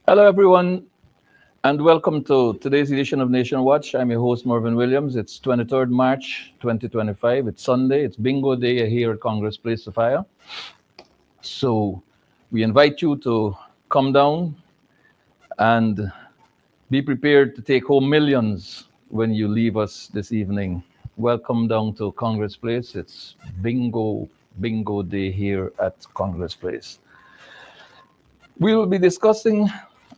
Hello, everyone, and welcome to today's edition of Nation Watch. I'm your host, Mervyn Williams. It's 23rd March 2025. It's Sunday. It's bingo day here at Congress Place, Sophia. So we invite you to come down and be prepared to take home millions when you leave us this evening. Welcome down to Congress Place. It's bingo day here at Congress Place. We will be discussing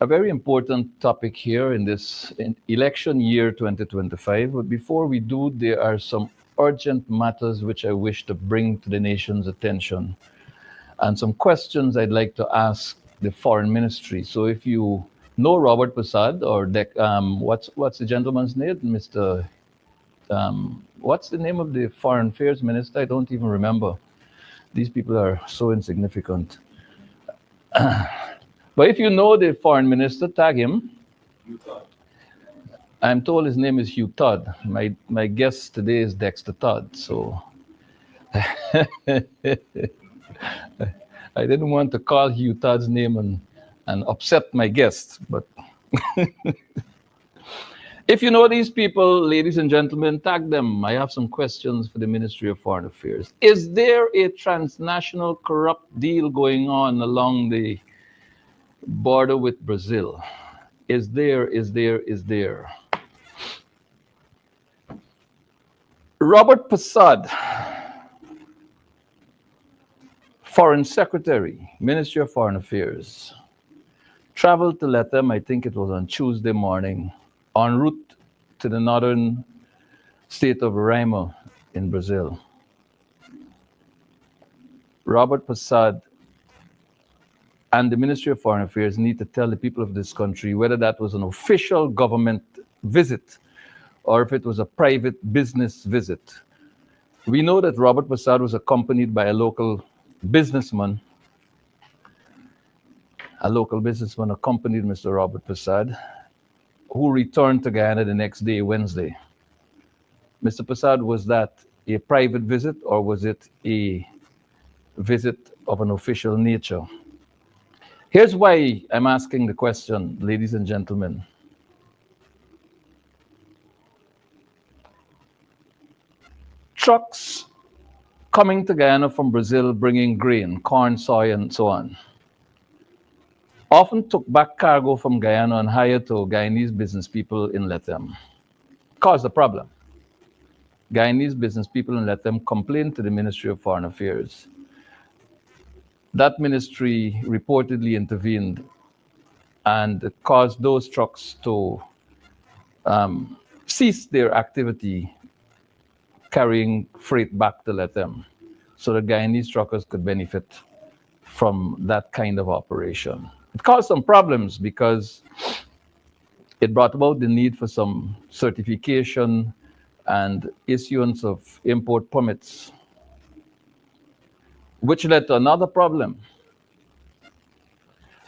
a very important topic here in this election year 2025. But before we do, there are some urgent matters which I wish to bring to the nation's attention and some questions I'd like to ask the foreign ministry. So if you know Robert Prasad or what's the gentleman's name, Mr. What's the name of the foreign affairs minister? I don't even remember. These people are so insignificant. But if you know the foreign minister, tag him. I'm told his name is Hugh Todd. My guest today is Dexter Todd. So I didn't want to call Hugh Todd's name and upset my guest. But if you know these people, ladies and gentlemen, tag them. I have some questions for the Ministry of Foreign Affairs. Is there a transnational corrupt deal going on along the border with Brazil? Is there? Robert Prasad, Foreign Secretary, Ministry of Foreign Affairs, traveled to Latam, I think it was on Tuesday morning, en route to the northern state of Roraima in Brazil. Robert Prasad and the Ministry of Foreign Affairs need to tell the people of this country whether that was an official government visit or if it was a private business visit. We know that Robert Prasad was accompanied by a local businessman. A local businessman accompanied Mr. Robert Prasad, who returned to Guyana the next day, Wednesday. Mr. Prasad, was that a private visit or was it a visit of an official nature? Here's why I'm asking the question, ladies and gentlemen. Trucks coming to Guyana from Brazil bringing grain, corn, soy, and so on, often took back cargo from Guyana and hired to Guyanese business people in Latam. Caused a problem. Guyanese business people in Latam complained to the Ministry of Foreign Affairs. That ministry reportedly intervened and caused those trucks to cease their activity carrying freight back to Latam so that Guyanese truckers could benefit from that kind of operation. It caused some problems because it brought about the need for some certification and issuance of import permits, which led to another problem.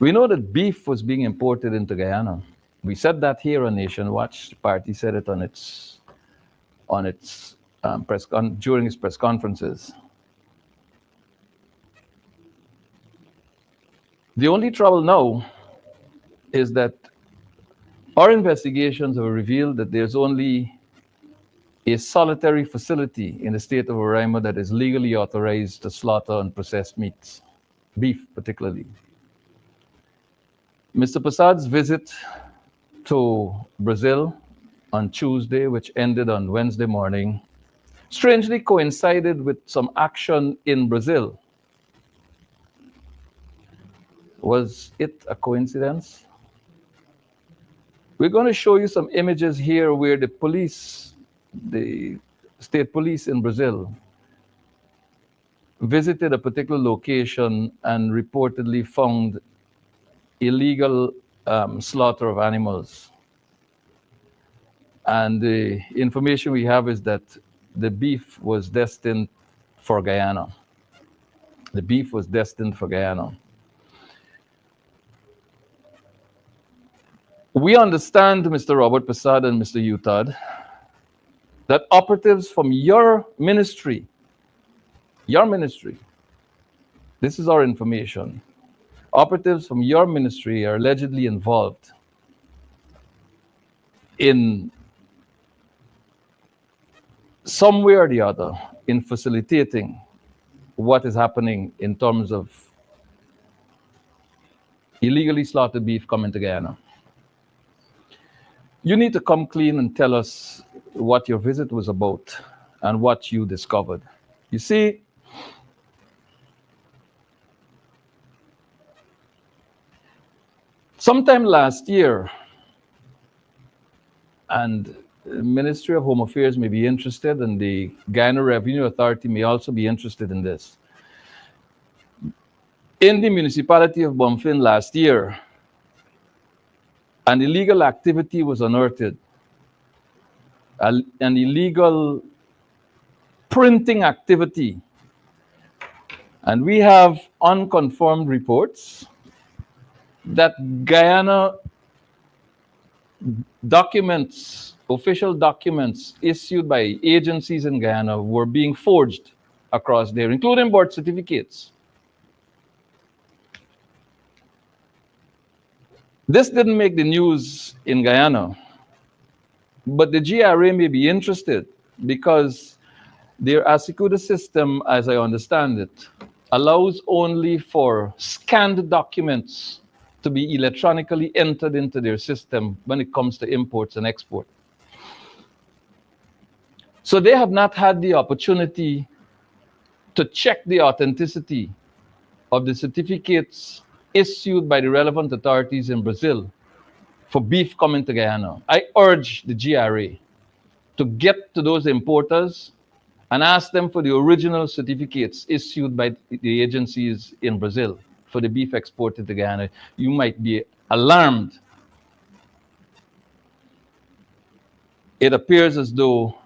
We know that beef was being imported into Guyana. We said that here on Nation Watch. The party said it on its during its press conferences. The only trouble now is that our investigations have revealed that there's only a solitary facility in the state of Roraima that is legally authorized to slaughter and process meats, beef particularly. Mr. Prasad's visit to Brazil on Tuesday, which ended on Wednesday morning, strangely coincided with some action in Brazil. Was it a coincidence? We're going to show you some images here where the police, the state police in Brazil, visited a particular location and reportedly found illegal slaughter of animals. And the information we have is that the beef was destined for Guyana. The beef was destined for Guyana. We understand, Mr. Robert Prasad and Mr. Hugh Todd, that operatives from your ministry, this is our information, Operatives from your ministry are allegedly involved in some way or the other in facilitating what is happening in terms of illegally slaughtered beef coming to Guyana. You need to come clean and tell us what your visit was about and what you discovered. You see, sometime last year, and the Ministry of Home Affairs may be interested, and the Guyana Revenue Authority may also be interested in this. In the municipality of Bumfin last year, an illegal activity was unearthed, an illegal printing activity. And we have unconfirmed reports that Guyana documents, official documents issued by agencies in Guyana were being forged across there, including birth certificates. This didn't make the news in Guyana, but the GRA may be interested because their Asikuda system, as I understand it, allows only for scanned documents to be electronically entered into their system when it comes to imports and export. So they have not had the opportunity to check the authenticity of the certificates issued by the relevant authorities in Brazil for beef coming to Guyana. I urge the GRA to get to those importers and ask them for the original certificates issued by the agencies in Brazil for the beef exported to Guyana. You might be alarmed. It appears as though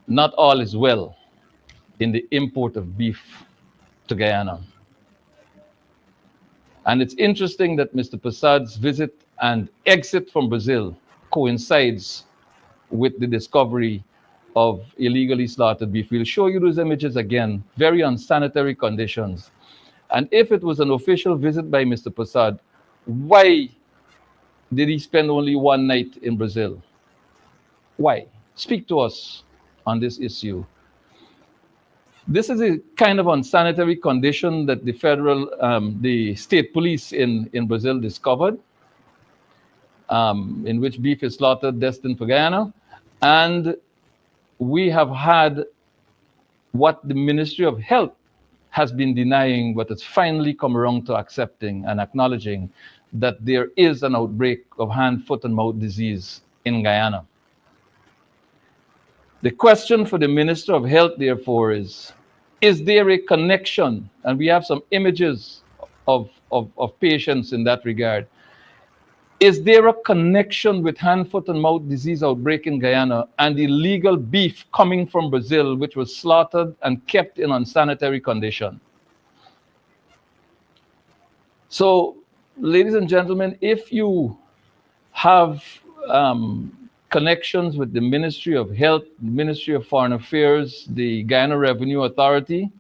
not all is well in the import of beef to Guyana. And it's interesting that Mr. Prasad's visit and exit from Brazil coincides with the discovery of illegally slaughtered beef. We'll show you those images again, very unsanitary conditions. And if it was an official visit by Mr. Prasad, why did he spend only one night in Brazil? Why? Speak to us on this issue. This is a kind of unsanitary condition that the state police in Brazil discovered, in which beef is slaughtered destined for Guyana. And we have had what the Ministry of Health has been denying, but it's finally come around to accepting and acknowledging that there is an outbreak of hand, foot, and mouth disease in Guyana. The question for the Minister of Health, therefore, is there a connection? And we have some images of patients in that regard. Is there a connection with hand, foot, and mouth disease outbreak in Guyana and illegal beef coming from Brazil, which was slaughtered and kept in unsanitary condition? So, ladies and gentlemen, if you have connections with the Ministry of Health, the Ministry of Foreign Affairs, the Guyana Revenue Authority,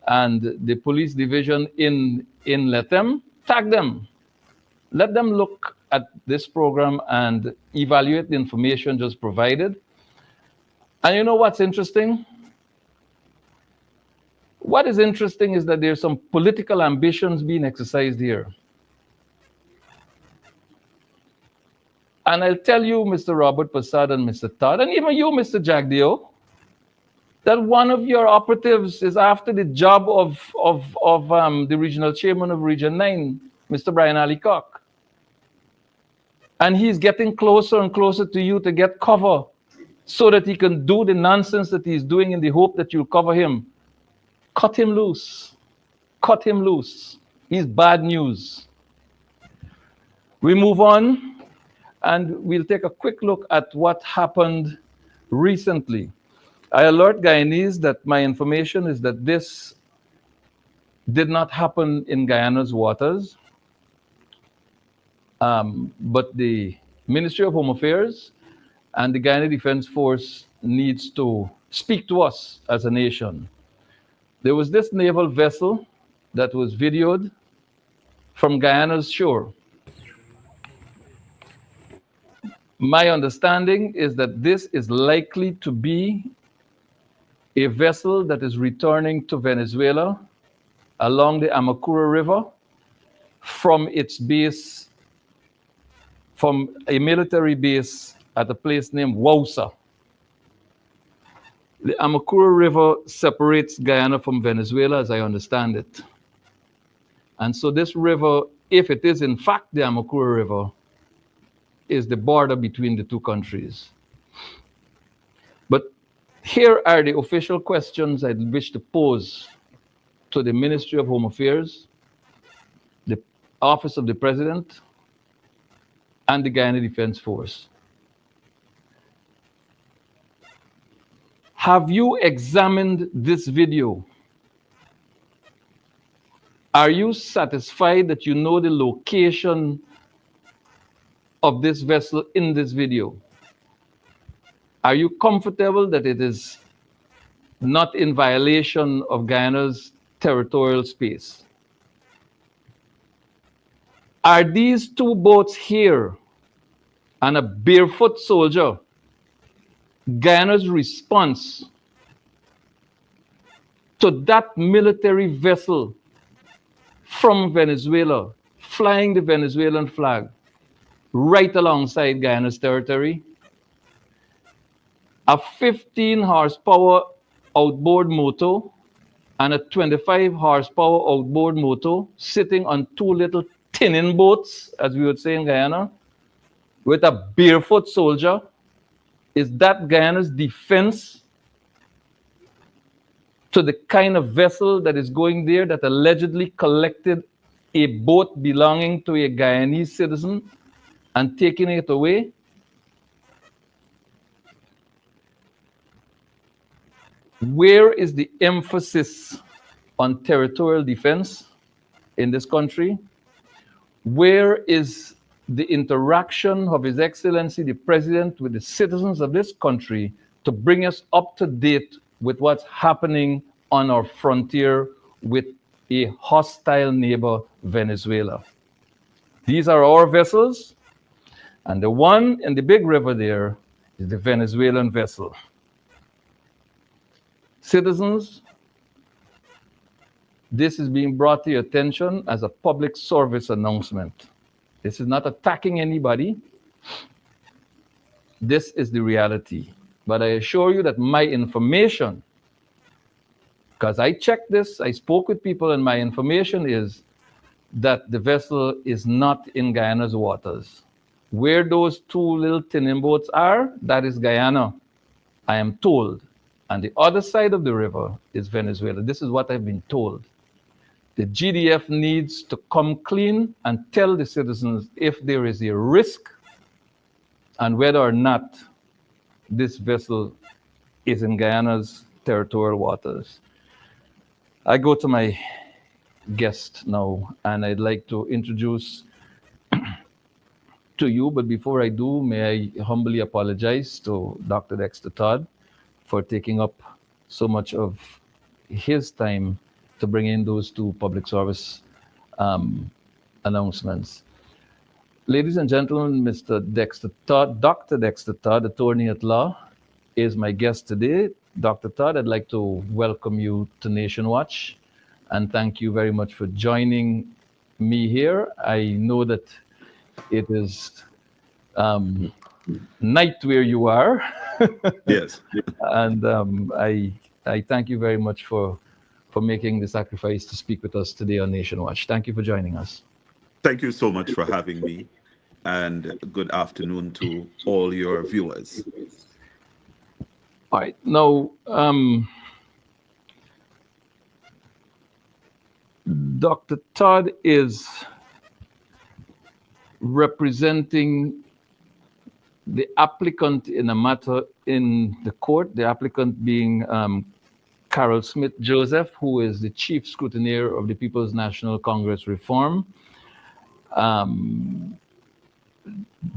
and the police division in Letem, tag them. Let them look at this program and evaluate the information just provided. And you know what's interesting? What is interesting is that there's some political ambitions being exercised here. And I'll tell you, Mr. Robert Prasad and Mr. Todd, and even you, Mr. Jagdeo, that one of your operatives is after the job of the regional chairman of Region 9, Mr. Brian Alicock. And he's getting closer and closer to you to get cover so that he can do the nonsense that he's doing in the hope that you'll cover him. Cut him loose. Cut him loose. He's bad news. We move on, and we'll take a quick look at what happened recently. I alert Guyanese that my information is that this did not happen in Guyana's waters. But the Ministry of Home Affairs and the Guyana Defense Force needs to speak to us as a nation. There was this naval vessel that was videoed from Guyana's shore. My understanding is that this is likely to be a vessel that is returning to Venezuela along the Amacura River from its base, from a military base at a place named Wausa. The Amacura River separates Guyana from Venezuela, as I understand it. And so this river, if it is in fact the Amacura River, is the border between the two countries. But here are the official questions I wish to pose to the Ministry of Home Affairs, the Office of the President, and the Guyana Defense Force. Have you examined this video? Are you satisfied that you know the location of this vessel in this video? Are you comfortable that it is not in violation of Guyana's territorial space? Are these two boats here and a barefoot soldier Guyana's response to that military vessel from Venezuela, flying the Venezuelan flag right alongside Guyana's territory? A 15 horsepower outboard motor and a 25 horsepower outboard motor sitting on two little tinning boats, as we would say in Guyana, with a barefoot soldier. Is that Guyana's defense to the kind of vessel that is going there that allegedly collected a boat belonging to a Guyanese citizen and taking it away? Where is the emphasis on territorial defense in this country? Where is the interaction of His Excellency the President with the citizens of this country to bring us up to date with what's happening on our frontier with a hostile neighbor, Venezuela? These are our vessels, and the one in the big river there is the Venezuelan vessel. Citizens, this is being brought to your attention as a public service announcement. This is not attacking anybody. This is the reality. But I assure you that my information, because I checked this, I spoke with people, and my information is that the vessel is not in Guyana's waters. Where those two little tinning boats are, that is Guyana, I am told. And the other side of the river is Venezuela. This is what I've been told. The GDF needs to come clean and tell the citizens if there is a risk and whether or not this vessel is in Guyana's territorial waters. I go to my guest now, and I'd like to introduce to you, but before I do, may I humbly apologize to Dr. Dexter Todd for taking up so much of his time to bring in those two public service announcements. Ladies and gentlemen, Mr. Dexter Todd, Dr. Dexter Todd, attorney at law, is my guest today. Dr. Todd, I'd like to welcome you to Nation Watch and thank you very much for joining me here. I know that it is night where you are. Yes. And I thank you very much for making the sacrifice to speak with us today on Nation Watch. Thank you for joining us. Thank you so much for having me, and good afternoon to all your viewers. All right. Now, Dr. Todd is representing the applicant in a matter in the court, the applicant being Carol Smith Joseph, who is the chief scrutineer of the People's National Congress Reform.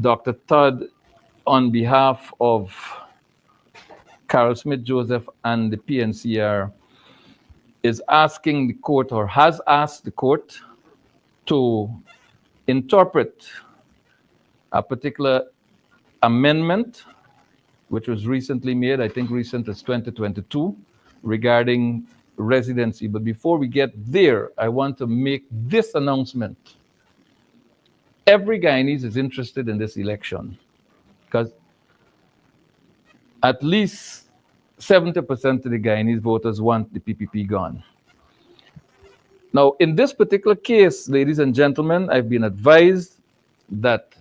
Dr. Todd, on behalf of Carol Smith Joseph and the PNCR, is asking the court, or has asked the court, to interpret a particular amendment, which was recently made, I think recent as 2022, regarding residency. But before we get there, I want to make this announcement. Every Guyanese is interested in this election because at least 70% of the Guyanese voters want the PPP gone. Now, in this particular case, ladies and gentlemen, I've been advised that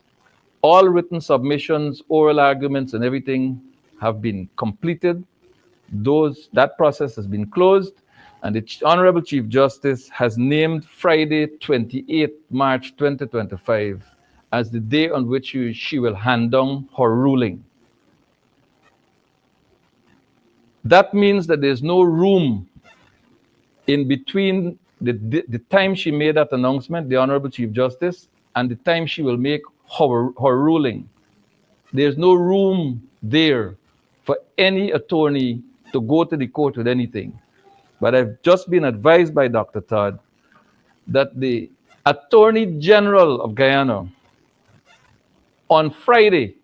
all written submissions, oral arguments, and everything have been completed. That process has been closed, and the Honorable Chief Justice has named Friday, 28 March 2025, as the day on which she will hand down her ruling. That means that there's no room in between the time she made that announcement, the Honorable Chief Justice, and the time she will make her ruling. There's no room there for any attorney to go to the court with anything. But I've just been advised by Dr. Todd that the Attorney General of Guyana on Friday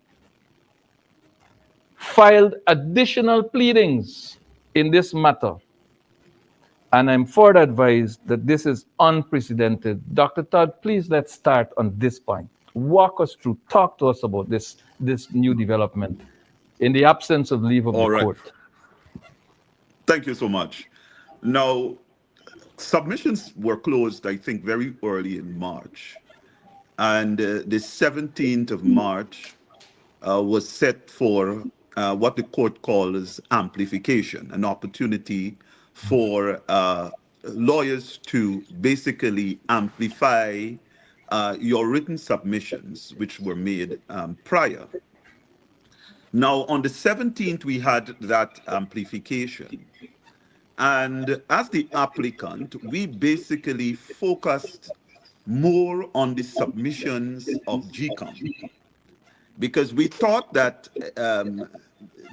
filed additional pleadings in this matter. And I'm further advised that this is unprecedented. Dr. Todd, please let's start on this point. Walk us through, talk to us about this new development in the absence of leave of the court. Thank you so much. Now, submissions were closed, I think, very early in March. And the 17th of March was set for what the court calls amplification, an opportunity for lawyers to basically amplify your written submissions, which were made prior. Now, on the 17th, we had that amplification. And as the applicant, we basically focused more on the submissions of GECOM, because we thought that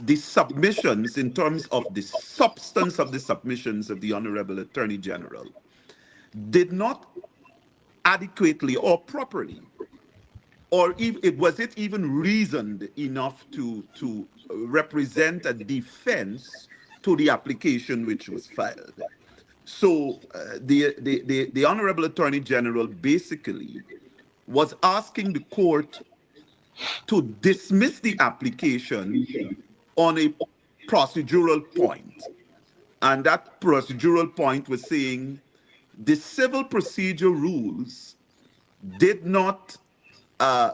the submissions, in terms of the substance of the submissions of the Honorable Attorney General, did not adequately or properly, or was it even reasoned enough to represent a defense to the application which was filed. So the Honorable Attorney General basically was asking the court to dismiss the application on a procedural point. And that procedural point was saying the civil procedure rules did not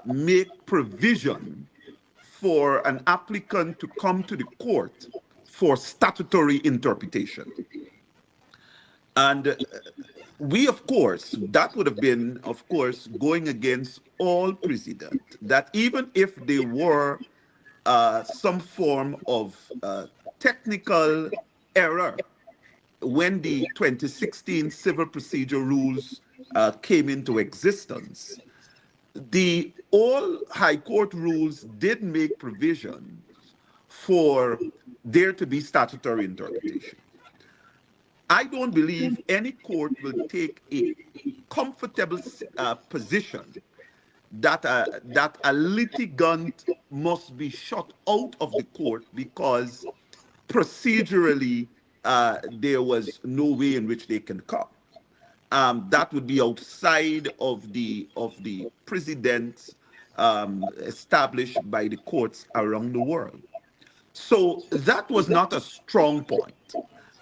make provision for an applicant to come to the court for statutory interpretation. And we, of course, that would have been, of course, going against all precedent, that even if there were some form of technical error when the 2016 civil procedure rules came into existence, the all high court rules did make provision for there to be statutory interpretation. I don't believe any court will take a comfortable position that a litigant must be shut out of the court because procedurally there was no way in which they can come. That would be outside of the precedents established by the courts around the world. So that was not a strong point.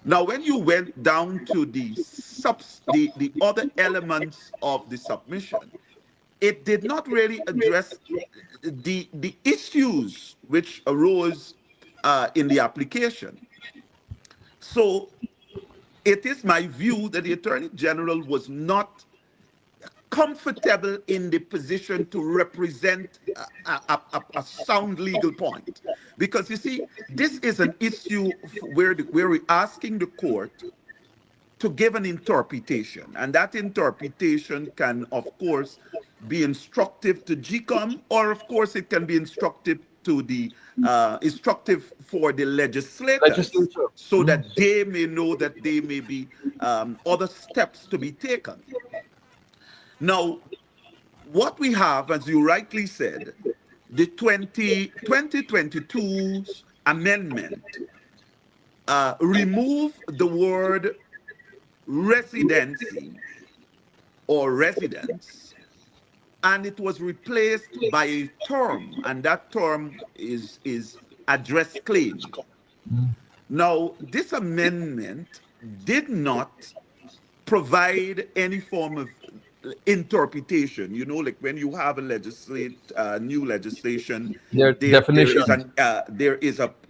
Now, when you went down to the other elements of the submission, it did not really address the issues which arose in the application. So it is my view that the Attorney General was not comfortable in the position to represent a sound legal point. Because you see, this is an issue where we're asking the court to give an interpretation. And that interpretation can, of course, be instructive to GECOM, or of course it can be instructive to the instructive for the legislators, so that they may know that there may be other steps to be taken. Now, what we have, as you rightly said, the 2022's amendment remove the word residency or residence, and it was replaced by a term, and that term is address claim. Now, this amendment did not provide any form of interpretation. You know, like when you have a new legislation, Their there is definitions.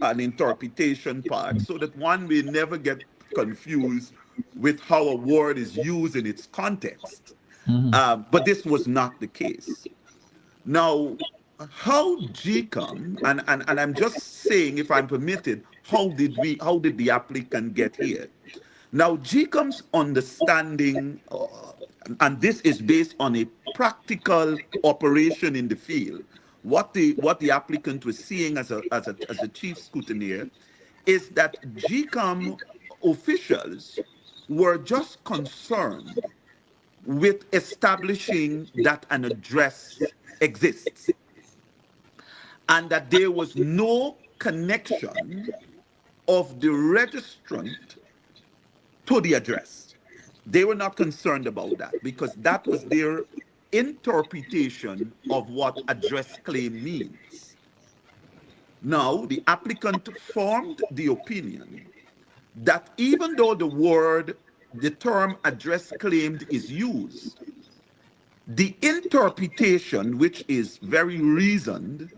an interpretation part, so that one may never get confused with how a word is used in its context. But this was not the case. Now, how GECOM, and I'm just saying, if I'm permitted, how did the applicant get here? Now, GECOM's understanding, and this is based on a practical operation in the field, what the applicant was seeing as a chief scrutineer is that GECOM officials were just concerned with establishing that an address exists and that there was no connection of the registrant to the address. They were not concerned about that because that was their interpretation of what address claim means. Now, the applicant formed the opinion that even though the term address claimed is used, the interpretation, which is very reasoned,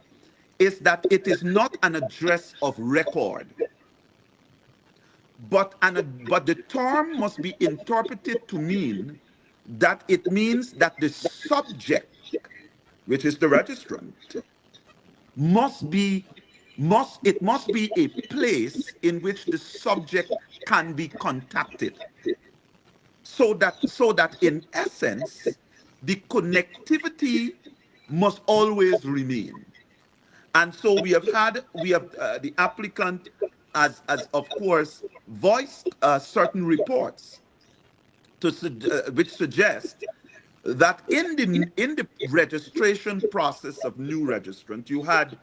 is that it is not an address of record, but the term must be interpreted to mean that it means that the subject, which is the registrant, must be must be a place in which the subject can be contacted, so that in essence the connectivity must always remain. And so we have the applicant as of course voiced certain reports which suggest that in the registration process of new registrant, you had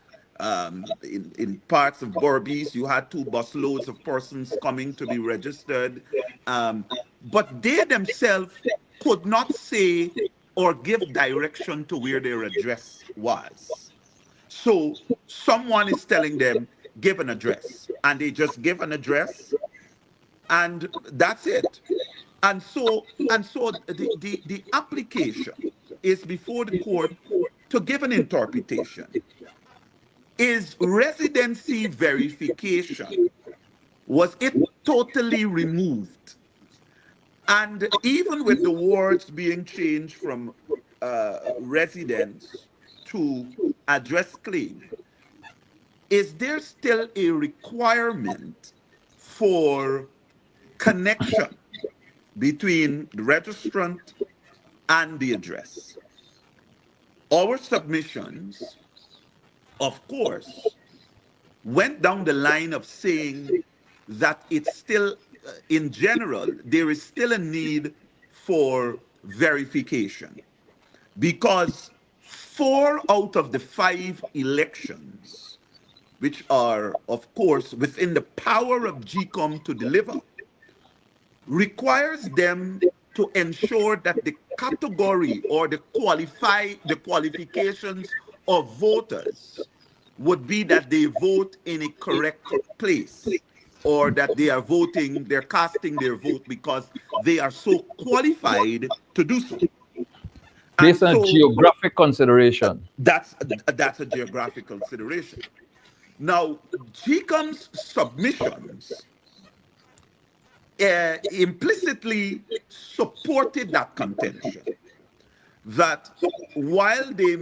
in parts of Berbice, you had 2 busloads of persons coming to be registered, but they themselves could not say or give direction to where their address was. So someone is telling them, give an address, and they just give an address, and that's it. And so the application is before the court to give an interpretation. Is residency verification, was it totally removed? And even with the words being changed from residence to address claim, is there still a requirement for connection between the registrant and the address? Our submissions, of course, went down the line of saying that it's still, in general, there is still a need for verification because 4 out of the 5 elections, which are, of course, within the power of GECOM to deliver, requires them to ensure that the category or the qualifications of voters would be that they vote in a correct place, or that they're casting their vote because they are so qualified to do so. And Based on a so geographic consideration. that's a geographic consideration. Now, GECOM's submissions implicitly supported that contention that while there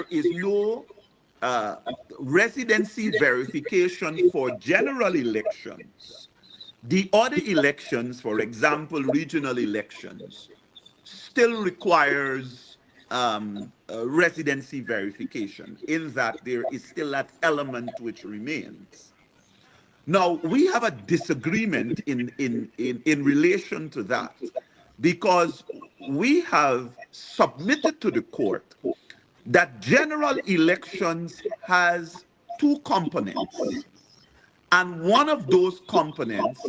is no residency verification for general elections, the other elections, for example, regional elections, still requires residency verification, in that there is still that element which remains. Now, we have a disagreement in relation to that, because we have submitted to the court that general elections has two components. And one of those components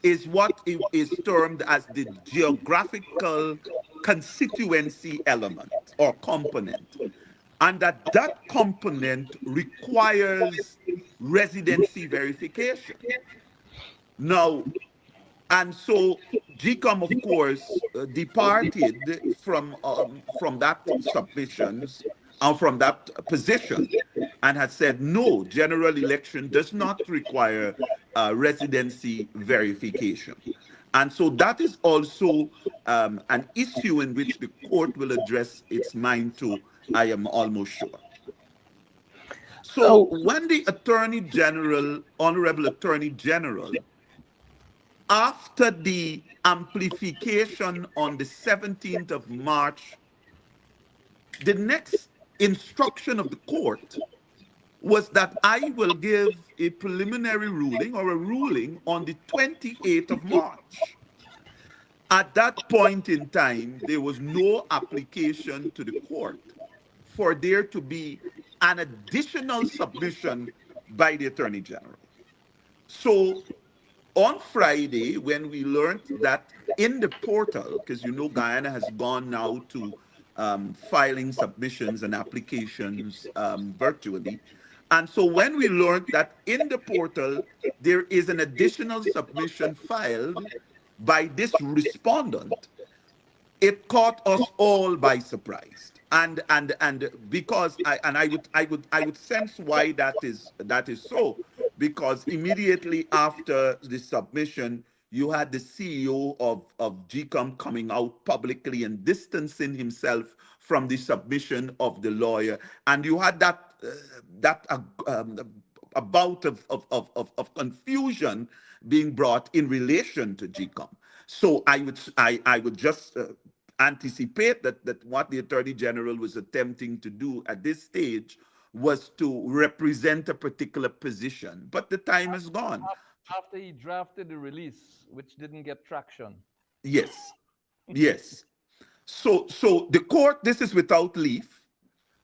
is what is termed as the geographical constituency element or component. And that component requires residency verification. Now, and so GECOM, of course, departed from that submissions and from that position and had said, no, general election does not require residency verification. And so that is also an issue in which the court will address its mind to, I am almost sure. So Oh, when the Attorney General, Honorable Attorney General, after the amplification on the 17th of March, the next instruction of the court was that I will give a preliminary ruling or a ruling on the 28th of March. At that point in time, there was no application to the court for there to be an additional submission by the Attorney General. So on Friday, when we learned that in the portal, because you know Guyana has gone now to filing submissions and applications virtually. And so when we learned that in the portal, there is an additional submission filed by this respondent, it caught us all by surprise. And because I would sense why that is so, because immediately after the submission you had the CEO of GECOM coming out publicly and distancing himself from the submission of the lawyer, and you had that a bout of confusion being brought in relation to GECOM. So I would just anticipate that what the Attorney General was attempting to do at this stage was to represent a particular position, but the time is gone. after he drafted the release, which didn't get traction. Yes, yes. So the court, this is without leave.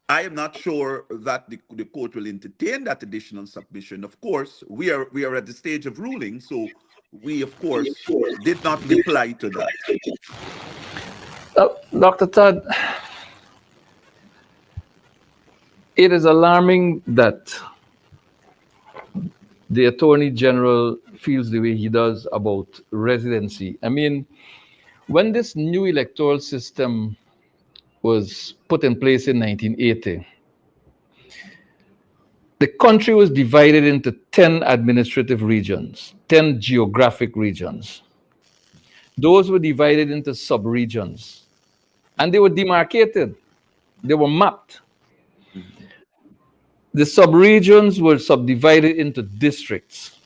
I am not sure that the court will entertain that additional submission. Of course, we are at the stage of ruling, so we of course did not reply to that. Dr. Todd, it is alarming that the Attorney General feels the way he does about residency. I mean, when this new electoral system was put in place in 1980, the country was divided into 10 administrative regions, 10 geographic regions. Those were divided into sub-regions, and they were demarcated. They were mapped. The sub-regions were subdivided into districts.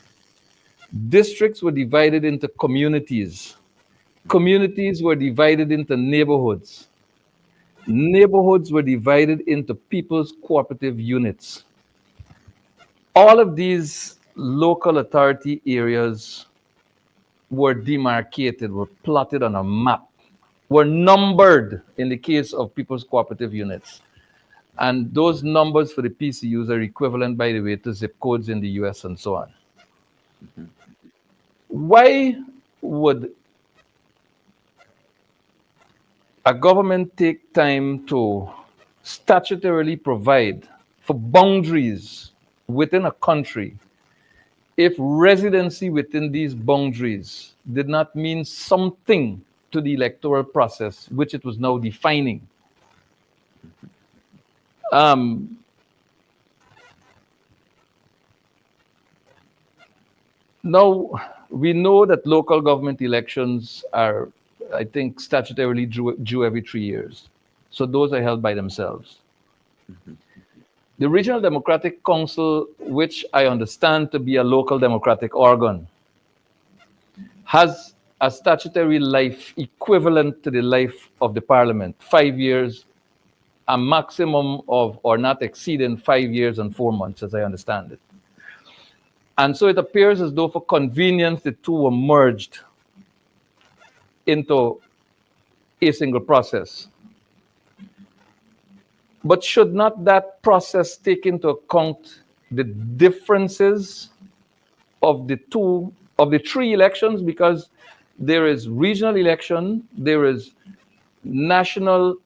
Districts were divided into communities. Communities were divided into neighborhoods. Neighborhoods were divided into people's cooperative units. All of these local authority areas were demarcated, were plotted on a map, were numbered in the case of people's cooperative units. And those numbers for the PCUs are equivalent, by the way, to zip codes in the US and so on. Why would a government take time to statutorily provide for boundaries within a country if residency within these boundaries did not mean something to the electoral process, which it was now defining? Now, we know that local government elections are, I think, statutorily due every 3 years. So those are held by themselves. The Regional Democratic Council, which I understand to be a local democratic organ, has a statutory life equivalent to the life of the parliament, 5 years, a maximum of, or not exceeding 5 years and 4 months, as I understand it. And so it appears as though, for convenience, the two were merged into a single process. But should not that process take into account the differences of the three elections? Because there is regional election, there is national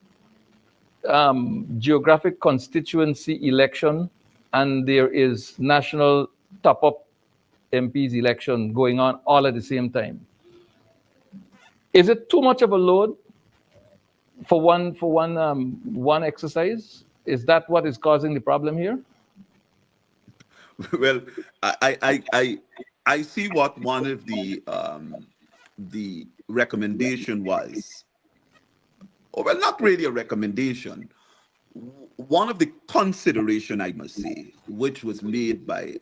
geographic constituency election, and there is national top-up MPs election going on all at the same time. Is it too much of a load for one exercise? Is that what is causing the problem here? Well, I see what one of the recommendation was. Or, well, not really a recommendation. One of the consideration, I must say, which was made by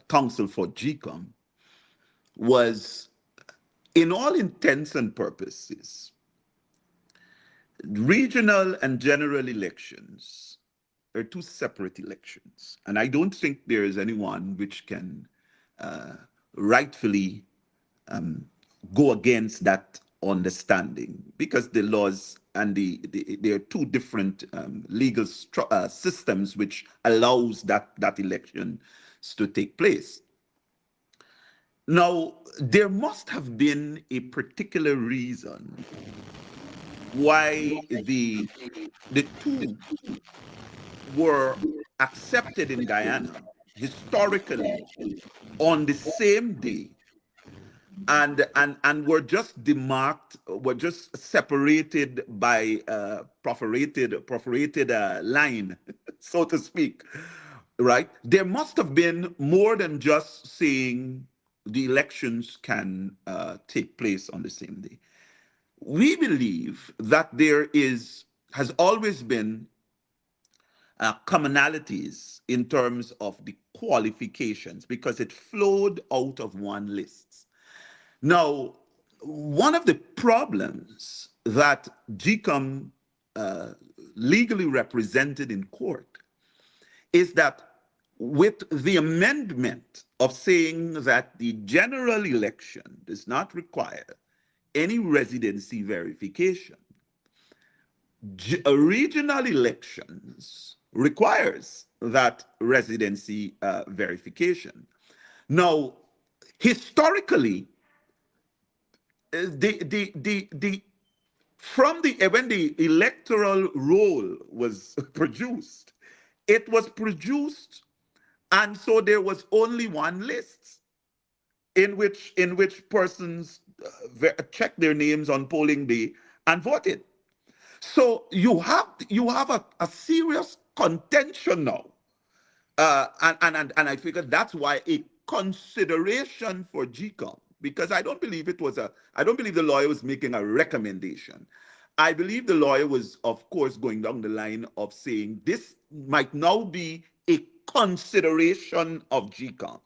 counsel for GECOM, was, in all intents and purposes, regional and general elections are two separate elections. And I don't think there is anyone which can rightfully go against that understanding, because the laws and there are two different legal systems which allows that election to take place. Now, there must have been a particular reason why the two were accepted in Guyana historically on the same day, and were just demarked, were just separated by perforated line, so to speak, right? There must have been more than just saying the elections can take place on the same day. We believe that there has always been commonalities in terms of the qualifications, because it flowed out of one list. Now, one of the problems that GECOM legally represented in court is that with the amendment of saying that the general election does not require any residency verification, regional elections requires that residency verification. Now, historically, when the electoral roll was produced, it was produced, and so there was only one list in which persons checked their names on polling day and voted. So you have a serious contention now, and I figured that's why a consideration for GECOM, because I don't believe the lawyer was making a recommendation. I believe the lawyer was, of course, going down the line of saying this might now be a consideration of GECOM,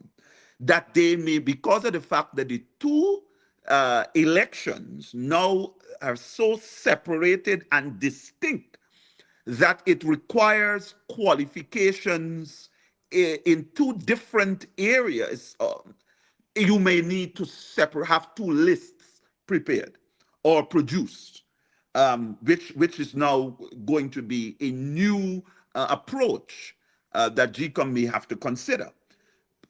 that they may, because of the fact that the two elections now are so separated and distinct, that it requires qualifications in two different areas. You may need to have two lists prepared or produced, which is now going to be a new approach that GECOM may have to consider.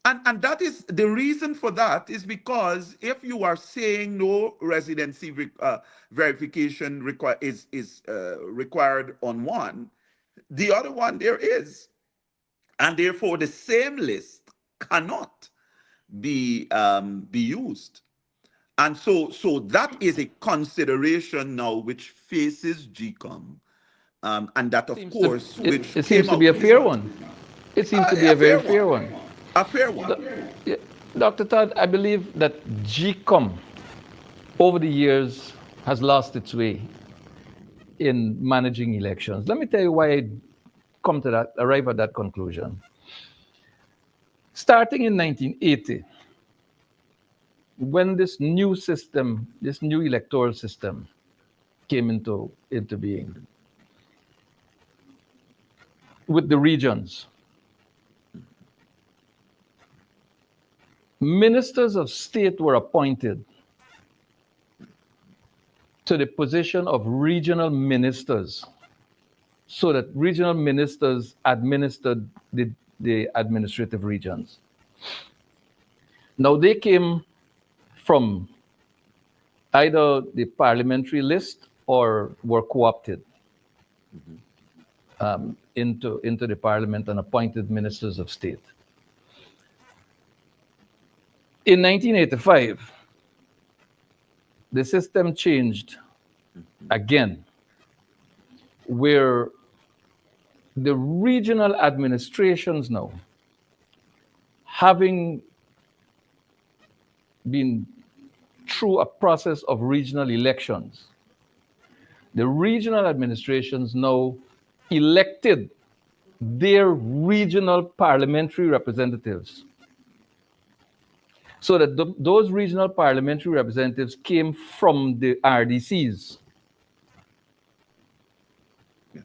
And that is the reason for that, is because if you are saying no residency verification is required on one, the other one there is, and therefore the same list cannot be used. And so that is a consideration now which faces GECOM, and that, of course, which it seems to be a fair one. It seems to be a very fair one. A fair one. Yeah, Dr. Todd, I believe that GECOM over the years has lost its way in managing elections. Let me tell you why I arrive at that conclusion. Starting in 1980, when this new system, this new electoral system came into being, with the regions, ministers of state were appointed to the position of regional ministers, so that regional ministers administered the administrative regions. Now, they came from either the parliamentary list or were co-opted into the parliament and appointed ministers of state. In 1985, the system changed again, where the regional administrations now, having been through a process of regional elections, the regional administrations now elected their regional parliamentary representatives, so that those regional parliamentary representatives came from the RDCs. Yeah.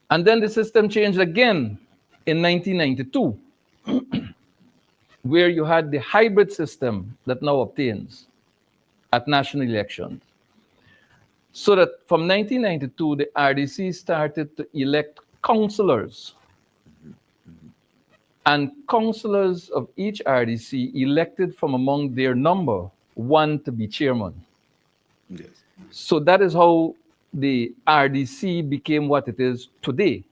And then the system changed again in 1992, where you had the hybrid system that now obtains at national elections. So that from 1992, the RDC started to elect councillors. And councillors of each RDC elected from among their number one to be chairman. Yes. So that is how the RDC became what it is today.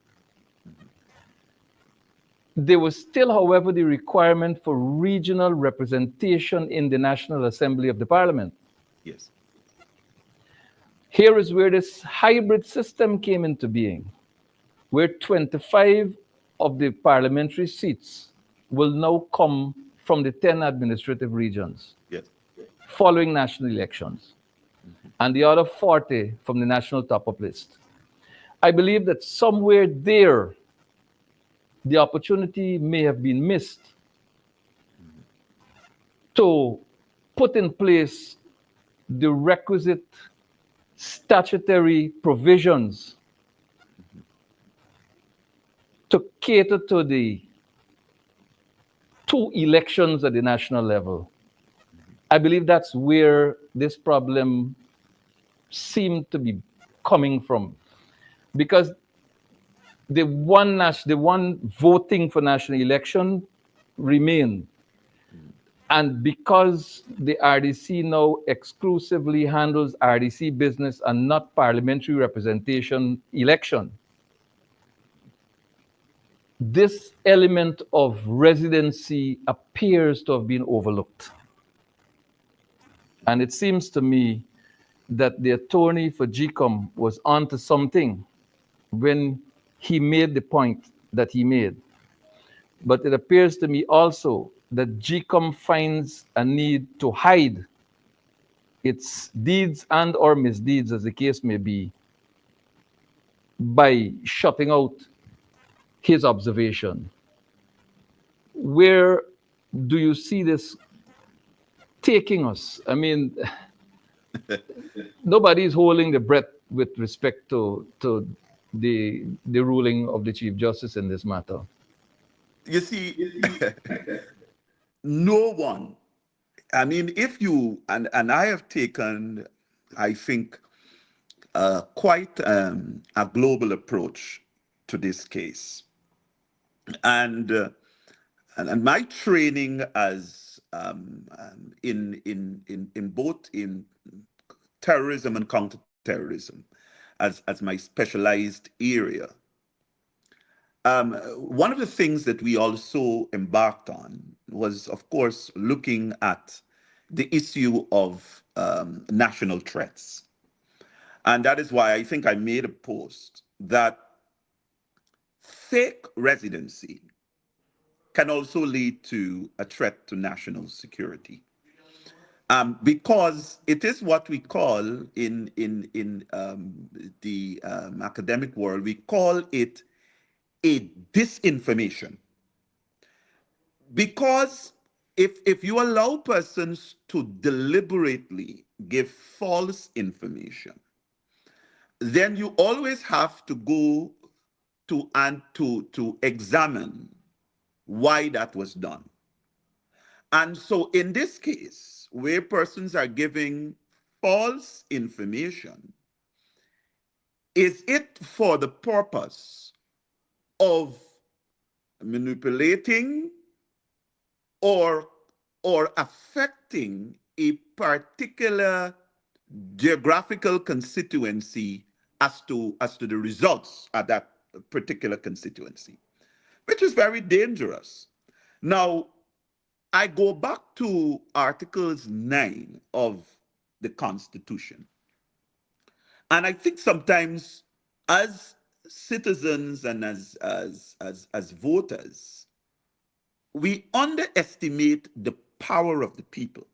There was still, however, the requirement for regional representation in the National Assembly of the Parliament. Yes. Here is where this hybrid system came into being, where 25 of the parliamentary seats will now come from the 10 administrative regions Yes. following national elections, and the other 40 from the national top-up list. I believe that somewhere there, the opportunity may have been missed to put in place the requisite statutory provisions to cater to the two elections at the national level. I believe that's where this problem seemed to be coming from, because the one voting for national election remained. And because the RDC now exclusively handles RDC business and not parliamentary representation election, this element of residency appears to have been overlooked. And it seems to me that the attorney for GECOM was onto something when he made the point that he made. But it appears to me also that GECOM finds a need to hide its deeds and or misdeeds, as the case may be, by shutting out his observation. Where do you see this taking us? I mean, nobody is holding their breath with respect to the ruling of the Chief Justice in this matter. You see, no one, I mean, if you, and I have taken, I think, quite a global approach to this case. And my training as in both in terrorism and counterterrorism as my specialized area. One of the things that we also embarked on was, of course, looking at the issue of national threats. And that is why I think I made a post that fake residency can also lead to a threat to national security. Because it is what we call in the academic world, we call it a disinformation. Because if you allow persons to deliberately give false information, then you always have to go to examine why that was done. And so in this case, where persons are giving false information, is it for the purpose of manipulating or affecting a particular geographical constituency as to the results at that particular constituency, which is very dangerous. Now, I go back to Articles 9 of the Constitution. And I think sometimes as citizens and as voters, we underestimate the power of the people.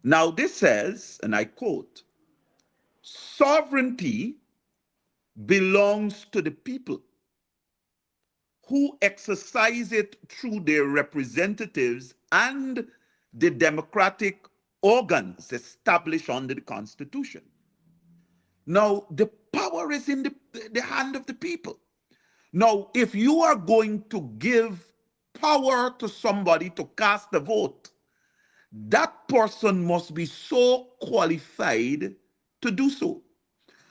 Now, this says, and I quote, sovereignty belongs to the people who exercise it through their representatives and the democratic organs established under the Constitution. Now, the power is in the hand of the people. Now, if you are going to give power to somebody to cast a vote, that person must be so qualified to do so.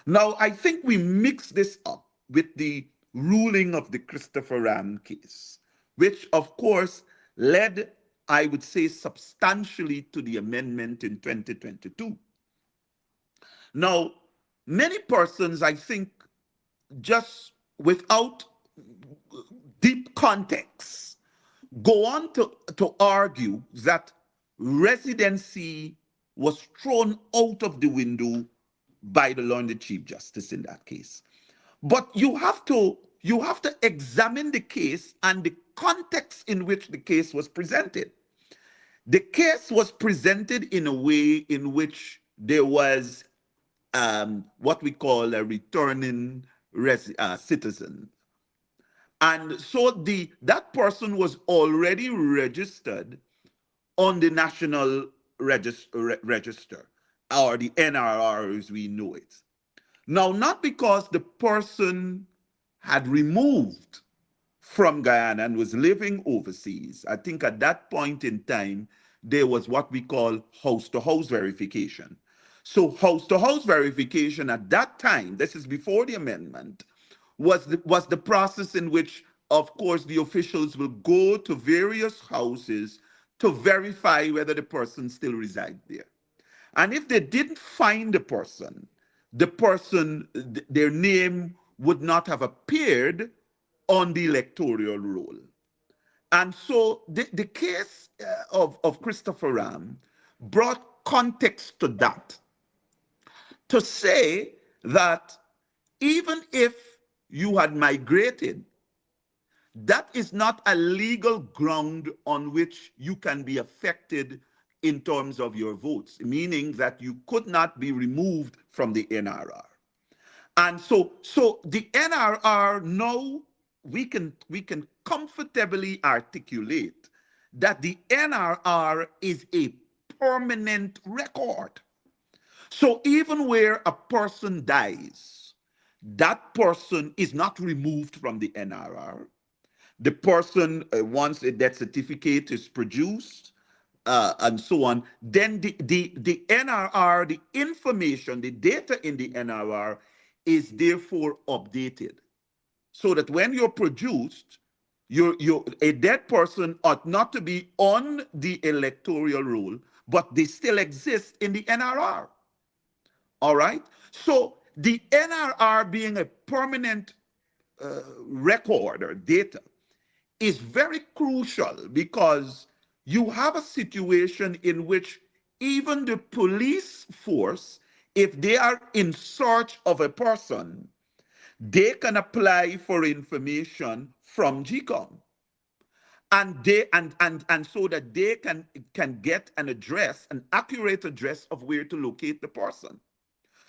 Now, I think we mix this up with the ruling of the Christopher Wren case, which, of course, led, I would say, substantially to the amendment in 2022. Now, many persons, I think, just without deep context, go on to argue that residency was thrown out of the window by the learned Chief Justice in that case. But you have to examine the case and the context in which the case was presented. The case was presented in a way in which there was what we call a returning citizen. And so that person was already registered on the National Register, or the NRR as we know it. Now, not because the person had removed from Guyana and was living overseas. I think at that point in time, there was what we call house-to-house verification. So house-to-house verification at that time, this is before the amendment, was the process in which, of course, the officials will go to various houses to verify whether the person still resides there. And if they didn't find the person, their name would not have appeared on the electoral roll. And so the case of Christopher Wren brought context to that, to say that even if you had migrated, that is not a legal ground on which you can be affected in terms of your votes, meaning that you could not be removed from the NRR. And so the NRR now, we can comfortably articulate that the NRR is a permanent record. So even where a person dies, that person is not removed from the NRR. The person, once a death certificate is produced, and so on, then the NRR, the information, the data in the NRR is therefore updated. So that when you're produced, a dead person ought not to be on the electoral roll, but they still exist in the NRR. All right? So the NRR being a permanent record or data is very crucial, because you have a situation in which even the police force, if they are in search of a person, they can apply for information from GECOM. And so that they can get an address, an accurate address of where to locate the person.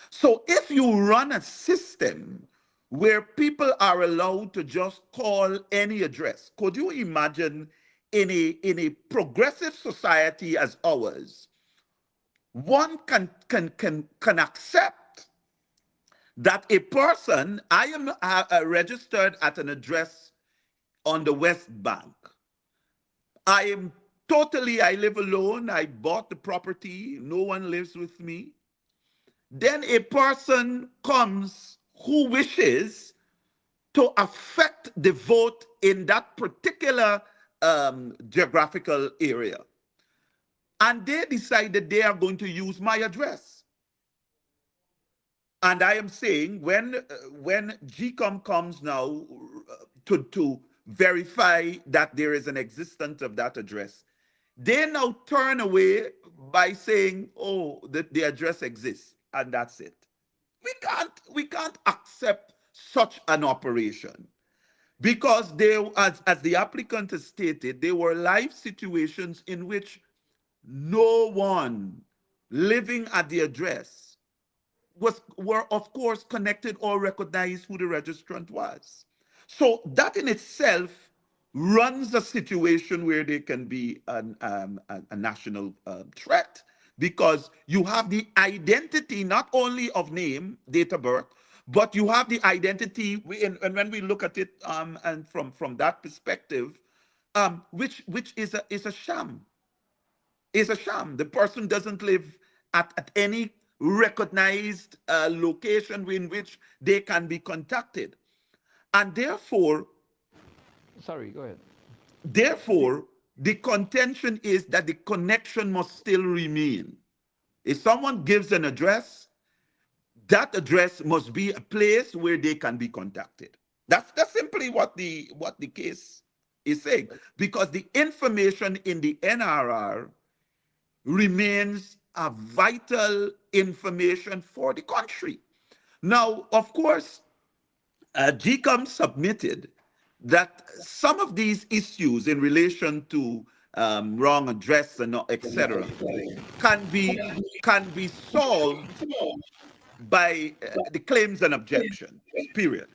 So if you run a system where people are allowed to just call any address, could you imagine in a progressive society as ours, one can accept that a person, I am registered at an address on the West Bank. I live alone, I bought the property, no one lives with me. then a person comes who wishes to affect the vote in that particular geographical area. And they decided they are going to use my address. And I am saying when GECOM comes now to verify that there is an existence of that address, they now turn away by saying, oh, the address exists, and that's it. We can't accept such an operation because there, as the applicant has stated, there were live situations in which no one living at the address were of course connected or recognized who the registrant was. So that in itself runs a situation where there can be a national threat, because you have the identity not only of name, date of birth, but you have the identity, and when we look at it and from that perspective, which is a sham, is a sham. The person doesn't live at any recognized location in which they can be contacted. And Sorry, go ahead. therefore, the contention is that the connection must still remain. If someone gives an address, that address must be a place where they can be contacted. That's simply what the case is saying, because the information in the NRR remains a vital information for the country. Now, of course, GECOM submitted that some of these issues in relation to wrong address and etc. can be solved by the claims and objections. Period.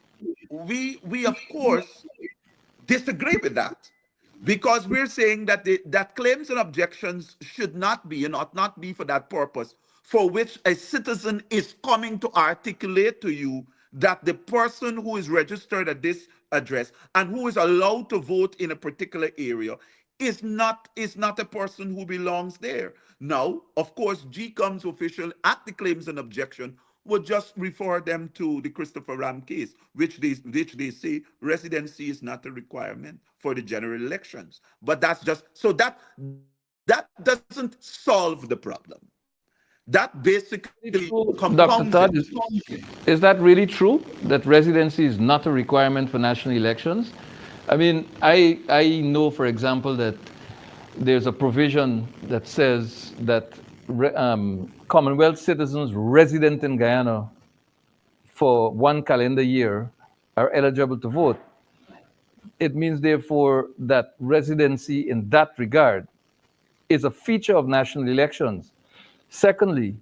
We of course disagree with that, because we're saying that that claims and objections should not be and ought not be for that purpose, for which a citizen is coming to articulate to you that the person who is registered at this address and who is allowed to vote in a particular area is not a person who belongs there. Now, of course, GECOM's official at the claims and objection would just refer them to the Christopher Ram case, which they say residency is not a requirement for the general elections. But that's just so that doesn't solve the problem. That basically Dr. compounds Todd, it. is that really true that residency is not a requirement for national elections? I mean, I know, for example, that there's a provision that says that Commonwealth citizens resident in Guyana for one calendar year are eligible to vote. It means, therefore, that residency in that regard is a feature of national elections. Secondly,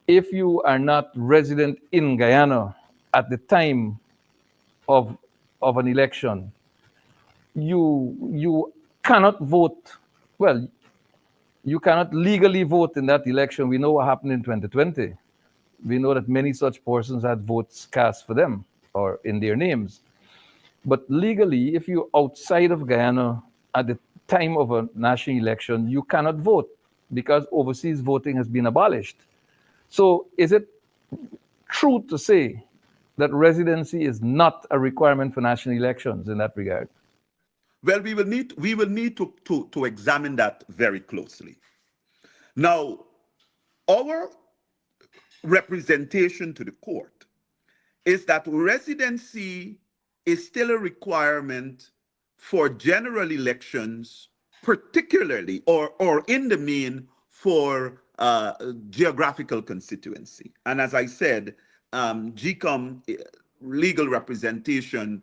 if you are not resident in Guyana at the time of, of an election, you cannot vote. Well, you cannot legally vote in that election. We know what happened in 2020. We know that many such persons had votes cast for them or in their names. But legally, if you're outside of Guyana at the time of a national election, you cannot vote because overseas voting has been abolished. So is it true to say that residency is not a requirement for national elections in that regard? Well, we will need to examine that very closely. Now, our representation to the court is that residency is still a requirement for general elections, particularly or in the main for geographical constituency. And as I said, GECOM legal representation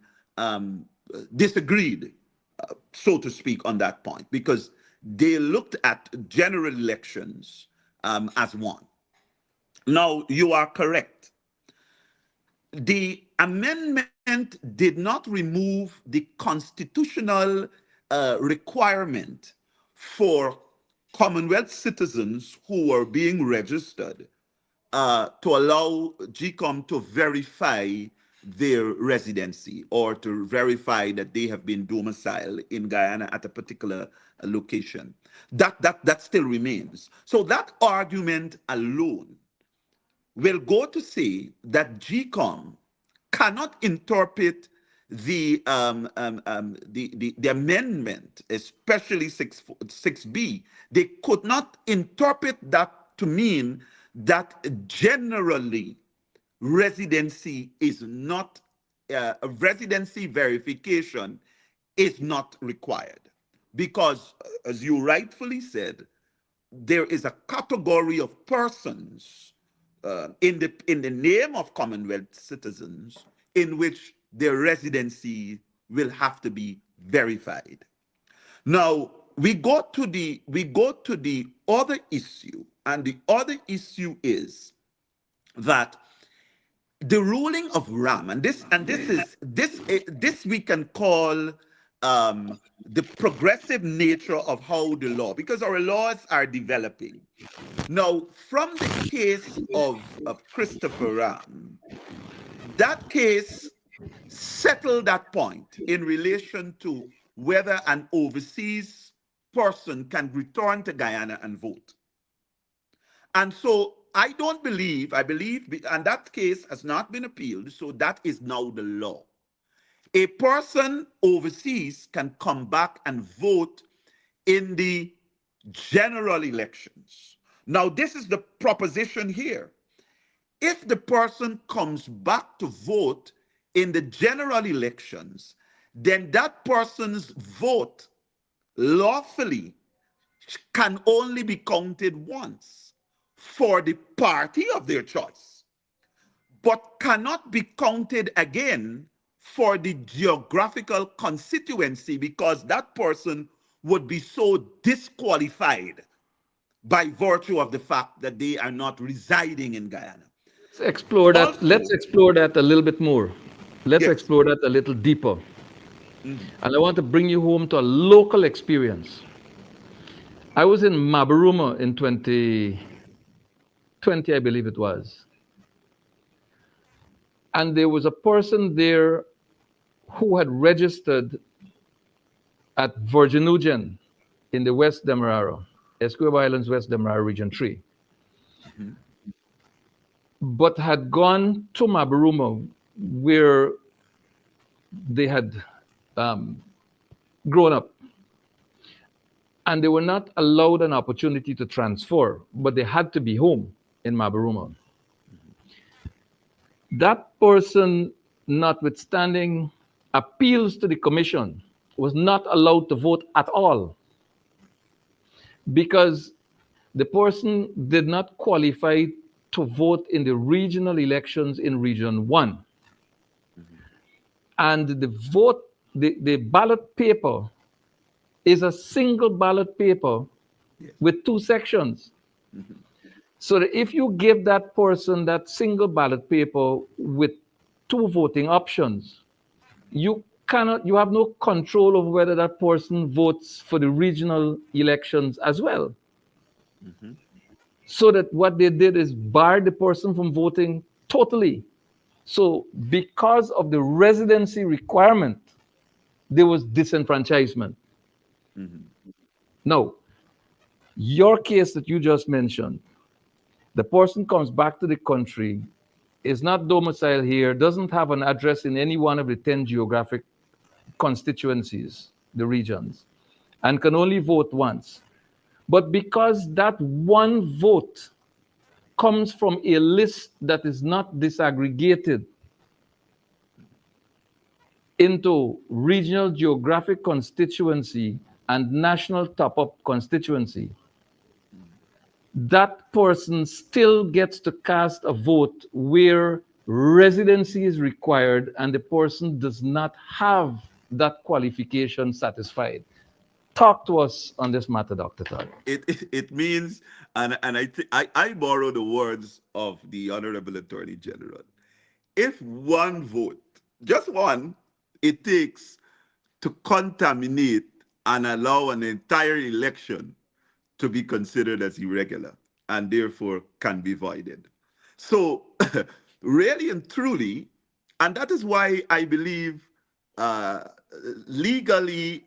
disagreed, so to speak, on that point, because they looked at general elections as one. Now, you are correct. The amendment did not remove the constitutional requirement for Commonwealth citizens who were being registered to allow GECOM to verify their residency or to verify that they have been domiciled in Guyana at a particular location. That still remains. So that argument alone will go to say that GECOM cannot interpret the amendment, especially 6B. They could not interpret that to mean that generally residency is not, a residency verification is not required. Because, as you rightfully said, there is a category of persons in the name of Commonwealth citizens in which their residency will have to be verified. Now we go to the other issue, and the other issue is that the ruling of Ram, and this we can call the progressive nature of how the law, because our laws are developing. Now, from the case of Christopher Ram, that case settled that point in relation to whether an overseas person can return to Guyana and vote. And so I believe, and that case has not been appealed, so that is now the law. A person overseas can come back and vote in the general elections. Now, this is the proposition here. If the person comes back to vote in the general elections, then that person's vote lawfully can only be counted once for the party of their choice, but cannot be counted again for the geographical constituency, because that person would be so disqualified by virtue of the fact that they are not residing in Guyana. Let's explore that. Let's Also, explore that a little bit more. Let's yes. explore that a little deeper. Mhm. And I want to bring you home to a local experience. I was in Mabaruma in 2020, I believe it was. And there was a person there who had registered at Virginujan in the West Demerara, Essequibo Islands, West Demerara, Region 3, Mhm. but had gone to Mabaruma where they had grown up. And they were not allowed an opportunity to transfer, but they had to be home in Mabaruma. That person, notwithstanding appeals to the commission, was not allowed to vote at all because the person did not qualify to vote in the regional elections in Region 1. And the ballot paper is a single ballot paper Yes. with two sections. Mhm. So that if you give that person that single ballot paper with two voting options, you have no control over whether that person votes for the regional elections as well. Mhm. So that what they did is bar the person from voting totally. So because of the residency requirement, there was disenfranchisement. Mhm. Now, your case that you just mentioned, the person comes back to the country, is not domiciled here, doesn't have an address in any one of the 10 geographic constituencies, the regions, and can only vote once. But because that one vote comes from a list that is not disaggregated into regional geographic constituency and national top-up constituency, that person still gets to cast a vote where residency is required and the person does not have that qualification satisfied. Talk to us on this matter, Dr. Todd. It means, and I borrow the words of the Honorable Attorney General. If one vote, just one, it takes to contaminate and allow an entire election to be considered as irregular and therefore can be voided. So, really and truly, and that is why I believe uh, legally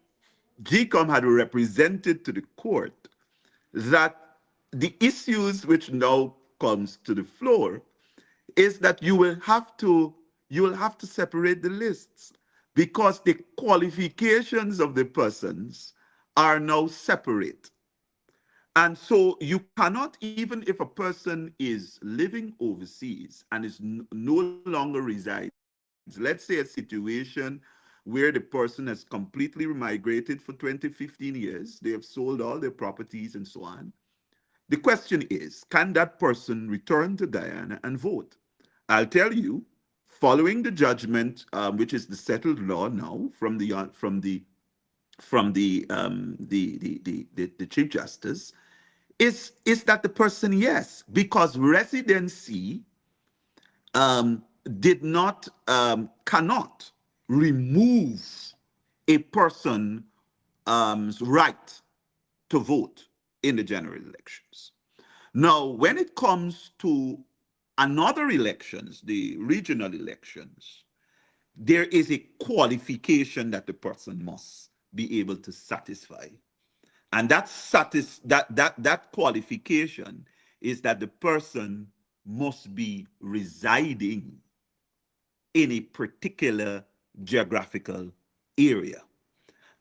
GECOM had represented to the court that the issues which now comes to the floor is that you will have to separate the lists, because the qualifications of the persons are now separate. And so you cannot, even if a person is living overseas and is no longer resides, let's say a situation where the person has completely migrated for 20, 15 years, they have sold all their properties and so on. The question is, can that person return to Guyana and vote? I'll tell you, following the judgment, which is the settled law now from the Chief Justice, is that the person, yes, because residency did not cannot remove a person's right to vote in the general elections. Now, when it comes to another elections, the regional elections, there is a qualification that the person must be able to satisfy. And that qualification is that the person must be residing in a particular geographical area.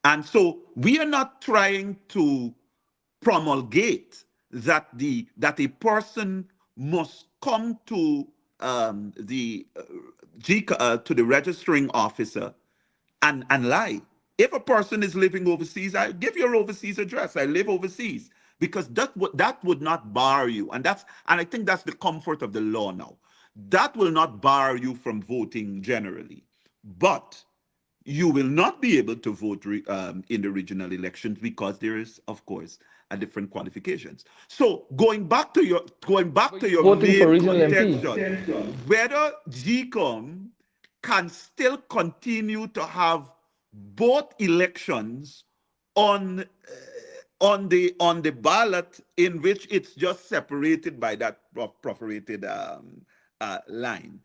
And so we are not trying to promulgate that a person must come to to the registering officer and lie. If a person is living overseas, I give your overseas address. I live overseas, because that would not bar you, and I think that's the comfort of the law now. That will not bar you from voting generally, but you will not be able to vote in the regional elections, because there is, of course, a different qualifications. So going back to your Voting for main regional MP. contention, whether GECOM can still continue to have both elections on the ballot, in which it's just separated by that perforated line.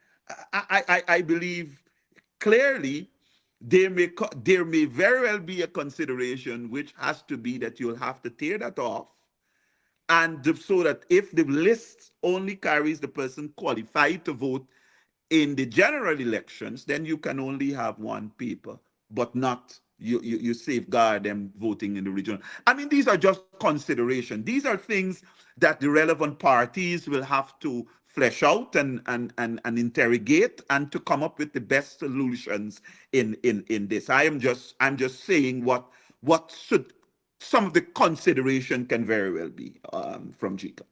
I believe clearly there may very well be a consideration, which has to be that you'll have to tear that off, and so that if the list only carries the person qualified to vote in the general elections, then you can only have one paper, but not you safeguard them voting in the regional. I mean, these are just considerations. These are things that the relevant parties will have to flesh out and interrogate, and to come up with the best solutions in this. I'm just saying what should some of the consideration can very well be from GECOM.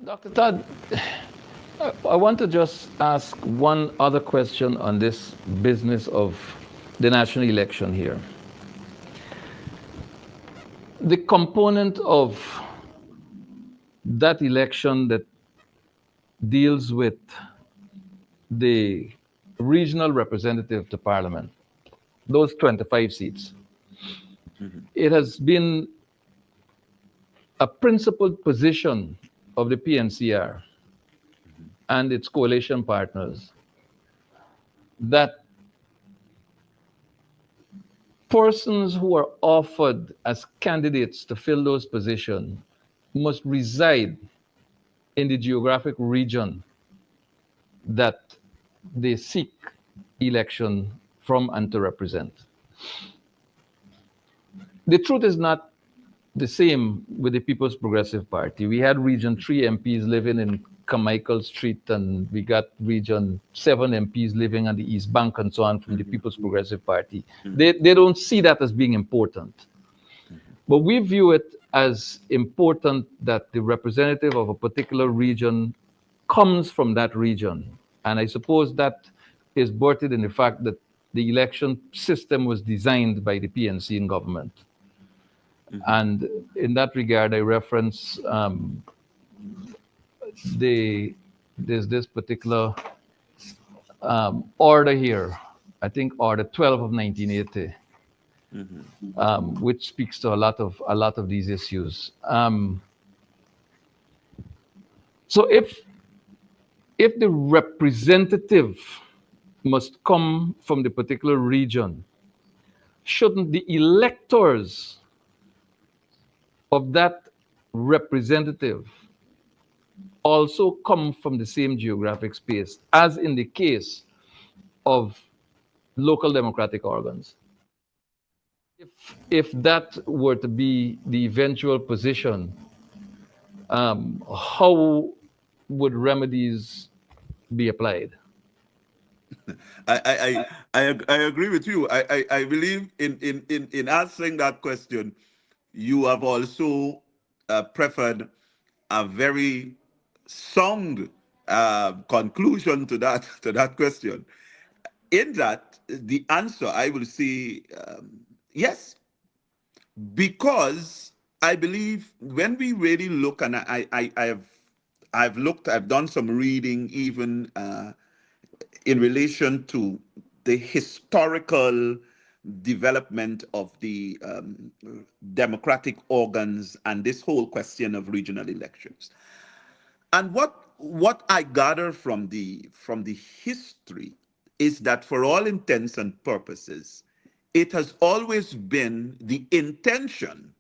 Dr. Todd, I want to just ask one other question on this business of the national election here. The component of that election that deals with the regional representative to parliament, those 25 seats, it has been a principled position of the PNCR and its coalition partners that persons who are offered as candidates to fill those positions must reside in the geographic region that they seek election from and to represent. The truth is not the same with the People's Progressive Party. We had Region 3 MPs living in Carmichael Street, and we got Region 7 MPs living on the East Bank and so on from the People's Progressive Party. They don't see that as being important. But we view it as important that the representative of a particular region comes from that region. And I suppose that is rooted in the fact that the election system was designed by the PNC in government. And in that regard, I reference there's this particular order here, I think Order 12 of 1980, which speaks to a lot of these issues. So if the representative must come from the particular region, shouldn't the electors of that representative also come from the same geographic space, as in the case of local democratic organs. If that were to be the eventual position, how would remedies be applied? I agree with you. I believe in answering that question, you have also preferred a very sound conclusion to that question. In that, the answer I will say yes, because I believe when we really look, and I've done some reading even in relation to the historical development of the democratic organs and this whole question of regional elections. And what I gather from the history is that for all intents and purposes, it has always been the intention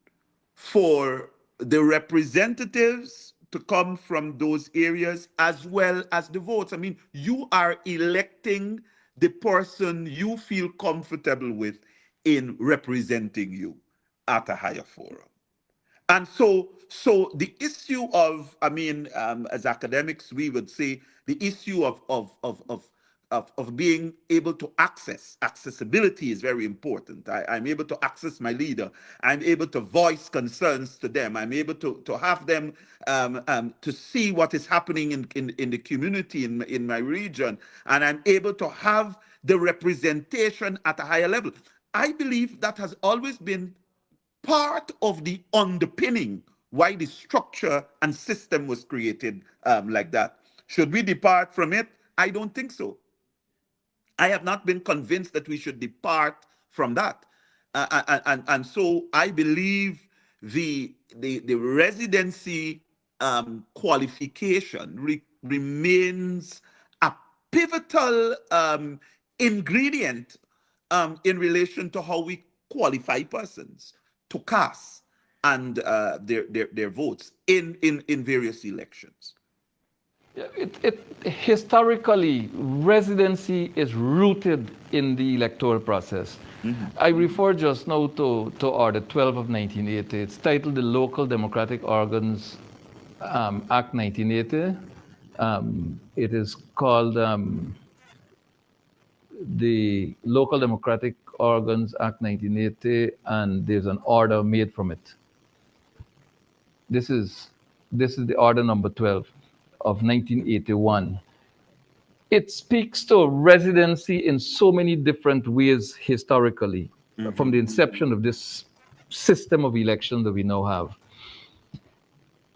for the representatives to come from those areas as well as the votes. I mean, you are electing the person you feel comfortable with in representing you at a higher forum. And so the issue of, I mean, as academics, we would say the issue of being able to accessibility is very important. I'm able to access my leader. I'm able to voice concerns to them. I'm able to have them to see what is happening in the community in my region. And I'm able to have the representation at a higher level. I believe that has always been part of the underpinning why the structure and system was created like that. Should we depart from it? I don't think so. I have not been convinced that we should depart from that. And so I believe the residency qualification remains a pivotal ingredient in relation to how we qualify persons to cast and their votes in various elections. Yeah, historically, residency is rooted in the electoral process. I refer just now to Order 12 of 1980. It's titled the Local Democratic Organs Act 1980. It is called the Local Democratic Organs Act 1980, and there's an order made from it. This is the order number 12 of 1981. It speaks to residency in so many different ways historically, from the inception of this system of election that we now have.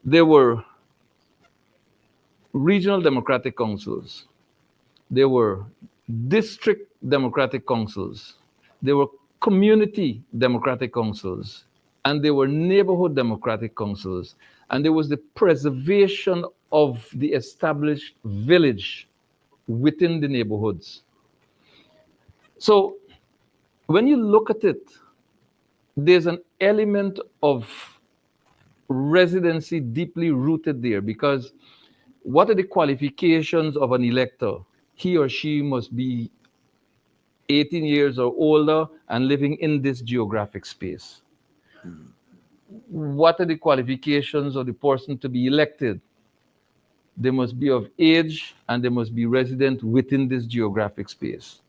There were regional democratic councils, there were district democratic councils, there were community democratic councils, and there were neighborhood democratic councils, and there was the preservation of the established village within the neighborhoods. So when you look at it, there's an element of residency deeply rooted there, because what are the qualifications of an elector? He or she must be 18 years or older and living in this geographic space. What are the qualifications of the person to be elected? They must be of age and they must be resident within this geographic space.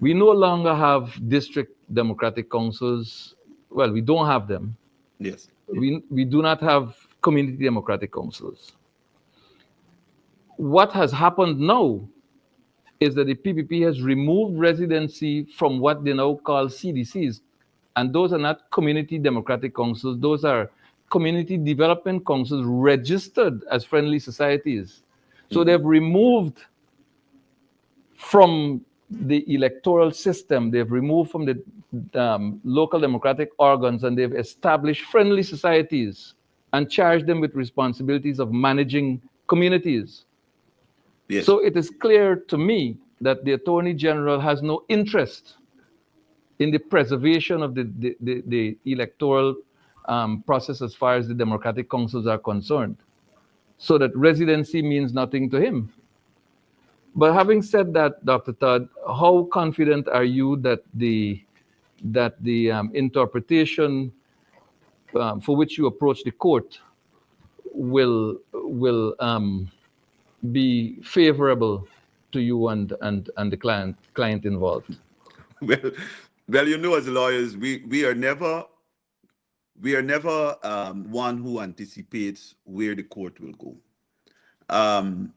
We no longer have district democratic councils. Well, we don't have them. Yes. We do not have community democratic councils. What has happened now is that the PPP has removed residency from what they now call CDCs. And those are not community democratic councils. Those are community development councils registered as friendly societies. So they've removed from the electoral system, they've removed from the local democratic organs, and they've established friendly societies and charged them with responsibilities of managing communities. Yes. So it is clear to me that the Attorney General has no interest in the preservation of the electoral process as far as the democratic councils are concerned. so that residency means nothing to him. But having said that, Dr. Todd, how confident are you that the interpretation for which you approach the court will be favorable to you and the client involved? Well, well, as lawyers, we are never one who anticipates where the court will go. Um,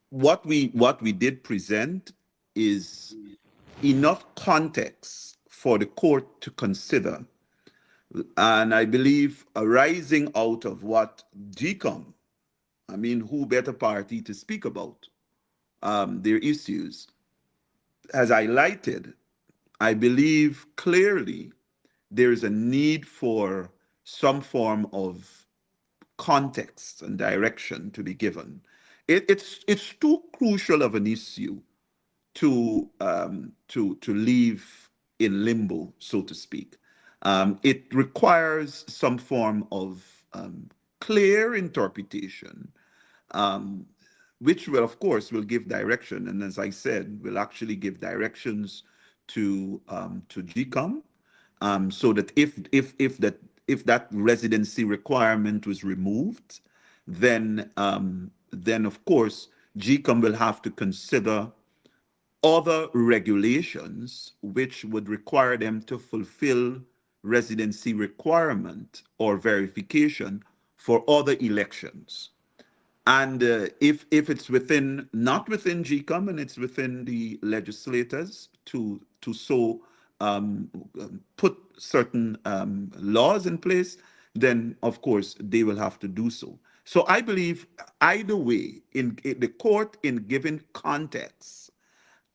what we did present is enough context for the court to consider, and I believe arising out of what GECOM, I mean, who better party to speak about their issues, has highlighted, I believe clearly there is a need for some form of context and direction to be given. It's too crucial of an issue to leave in limbo, so to speak. It requires some form of clear interpretation, um, which will, of course, will give direction, and as I said, will actually give directions to GECOM, so that if that residency requirement was removed, then of course GECOM will have to consider other regulations which would require them to fulfill residency requirement or verification for other elections. And if it's within, not within GECOM, and it's within the legislators to so put certain laws in place, then of course they will have to do so. So I believe either way, in the court, in given context,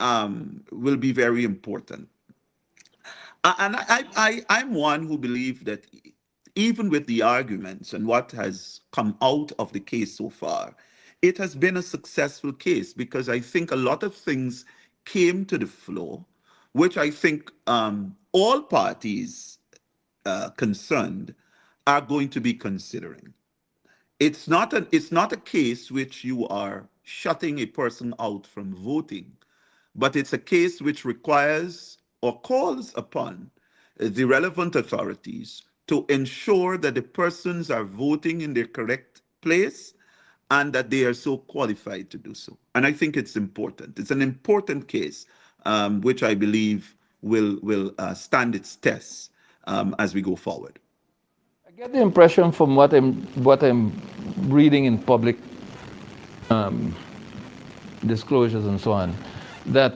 will be very important. And I'm one who believes that even with the arguments and what has come out of the case so far, it has been a successful case, because I think a lot of things came to the floor, which I think all parties concerned are going to be considering. It's not a case which you are shutting a person out from voting, but it's a case which requires or calls upon the relevant authorities to ensure that the persons are voting in the correct place and that they are so qualified to do so. And I think it's important. It's an important case, which I believe will stand its test as we go forward. I get the impression from what I'm reading in public disclosures and so on, that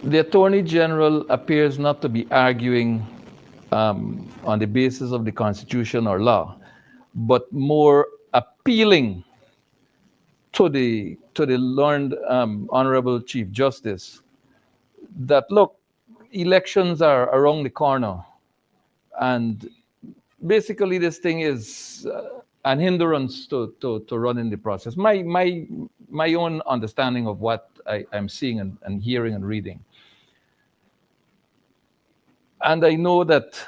the Attorney General appears not to be arguing on the basis of the Constitution or law, but more appealing to the learned Honorable Chief Justice that, look, elections are around the corner, and basically this thing is an hindrance to running the process. My own understanding of what I'm seeing and hearing and reading. And I know that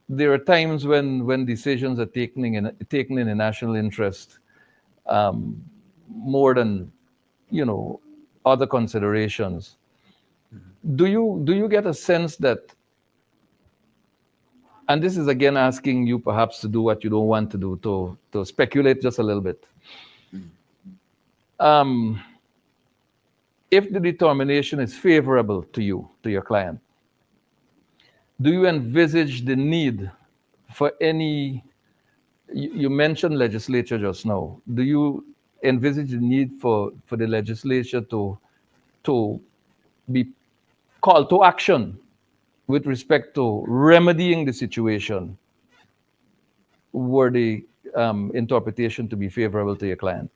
there are times when decisions are taken in a national interest more than other considerations. Do you get a sense that, and this is again asking you perhaps to do what you don't want to do, to speculate just a little bit, um, if the determination is favorable to you, to your client, do you envisage the need for any, you mentioned legislature just now, do you envisage the need for the legislature to be called to action with respect to remedying the situation were the interpretation to be favorable to your client?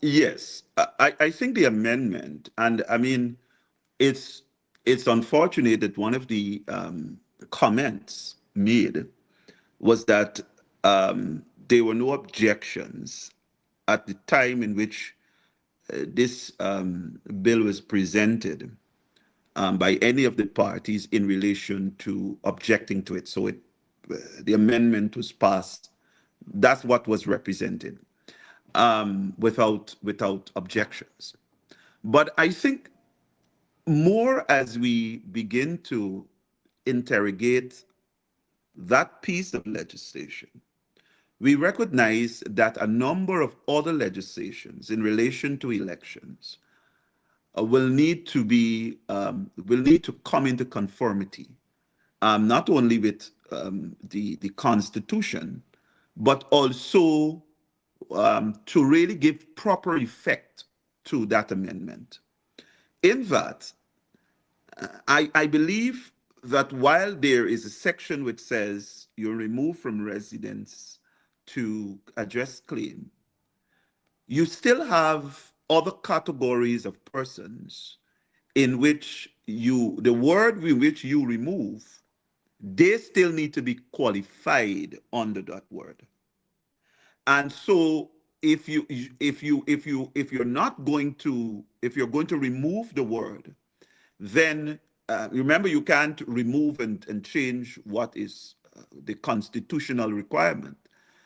Yes, I think the amendment, and I mean, it's it's unfortunate that one of the comments made was that there were no objections at the time in which this bill was presented by any of the parties in relation to objecting to it. So the amendment was passed That's what was represented, without objections. But I think more as we begin to interrogate that piece of legislation, we recognize that a number of other legislations in relation to elections will need to come into conformity, not only with the Constitution, but also to really give proper effect to that amendment. In that, I believe that while there is a section which says you're removed from residence to address claim, you still have other categories of persons in which the word in which you remove, they still need to be qualified under that word. And so if you're not going to, if you're going to remove the word, then remember, you can't remove and change what is the constitutional requirement.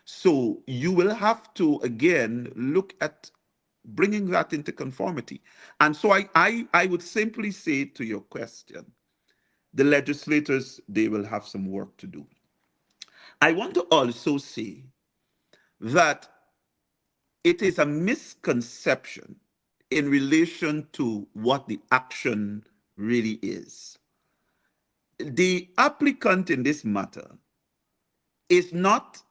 So you will have to again look at bringing that into conformity. And so I would simply say to your question, the legislators, they will have some work to do. I want to also say that it is a misconception in relation to what the action really is. The applicant in this matter is not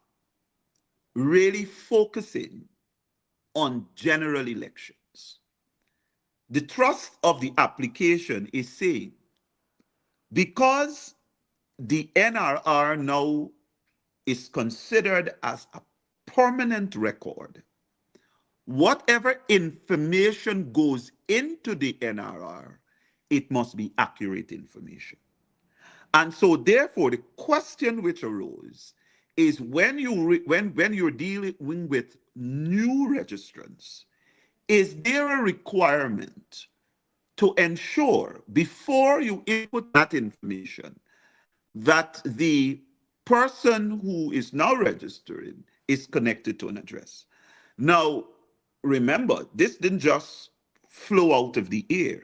really focusing on general elections. The thrust of the application is saying, because the NRR now is considered as a permanent record, whatever information goes into the NRR, it must be accurate information. And so therefore, the question which arose is when you're dealing with new registrants, is there a requirement to ensure before you input that information that the person who is now registering is connected to an address? Now, remember, this didn't just flow out of the air.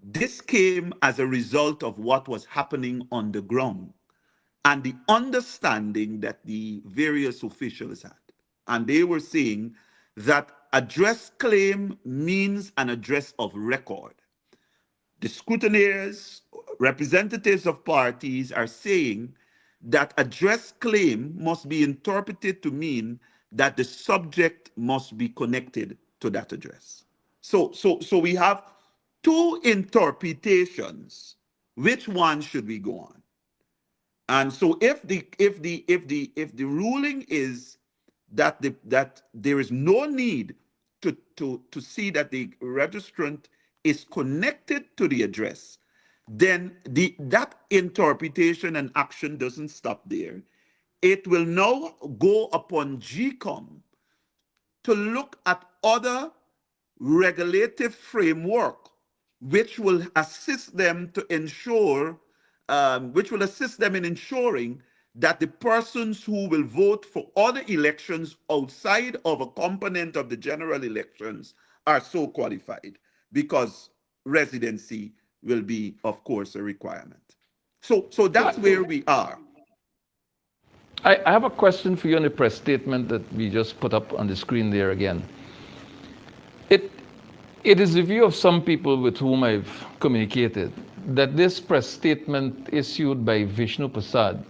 This came as a result of what was happening on the ground and the understanding that the various officials had. And they were saying that address claim means an address of record. The scrutineers, representatives of parties are saying that address claim must be interpreted to mean that the subject must be connected to that address. So we have two interpretations. Which one should we go on? And so if the ruling is that that there is no need to see that the registrant is connected to the address, then that interpretation and action doesn't stop there. It will now go upon GECOM to look at other regulative framework which will assist them to ensure, which will assist them in ensuring that the persons who will vote for other elections outside of a component of the general elections are so qualified, because residency will be, of course, a requirement. So that's where we are. I have a question for you on the press statement that we just put up on the screen there again. It is the view of some people with whom I've communicated that this press statement issued by Vishnu Prasad,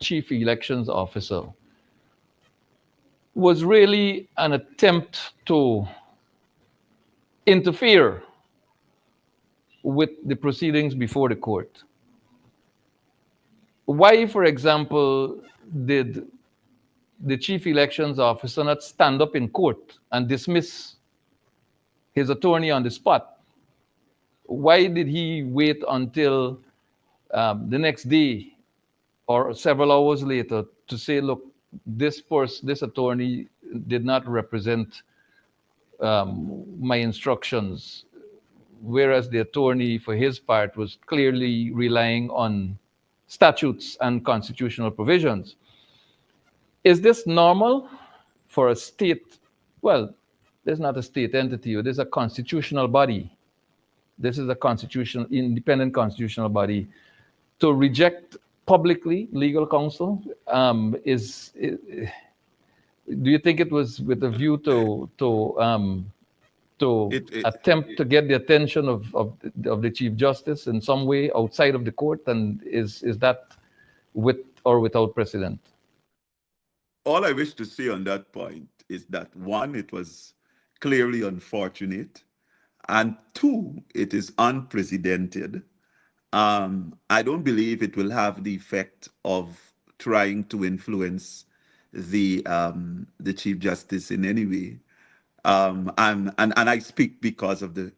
Chief Elections Officer, was really an attempt to interfere with the proceedings before the court. Why, for example, did the Chief Elections Officer not stand up in court and dismiss his attorney on the spot? Why did he wait until the next day or several hours later to say, look, this attorney did not represent my instructions, whereas the attorney, for his part, was clearly relying on statutes and constitutional provisions? Is this normal for a state? Well, there's not a state entity, there's a constitutional body. This is a constitutional, independent constitutional body to reject publicly legal counsel. Do you think it was with a view to It, it attempt to get the attention of the Chief Justice in some way outside of the court? And is that with or without precedent? all I wish to say on that point is that one, it was clearly unfortunate, and two, it is unprecedented. I don't believe it will have the effect of trying to influence the Chief Justice in any way. And I speak because of the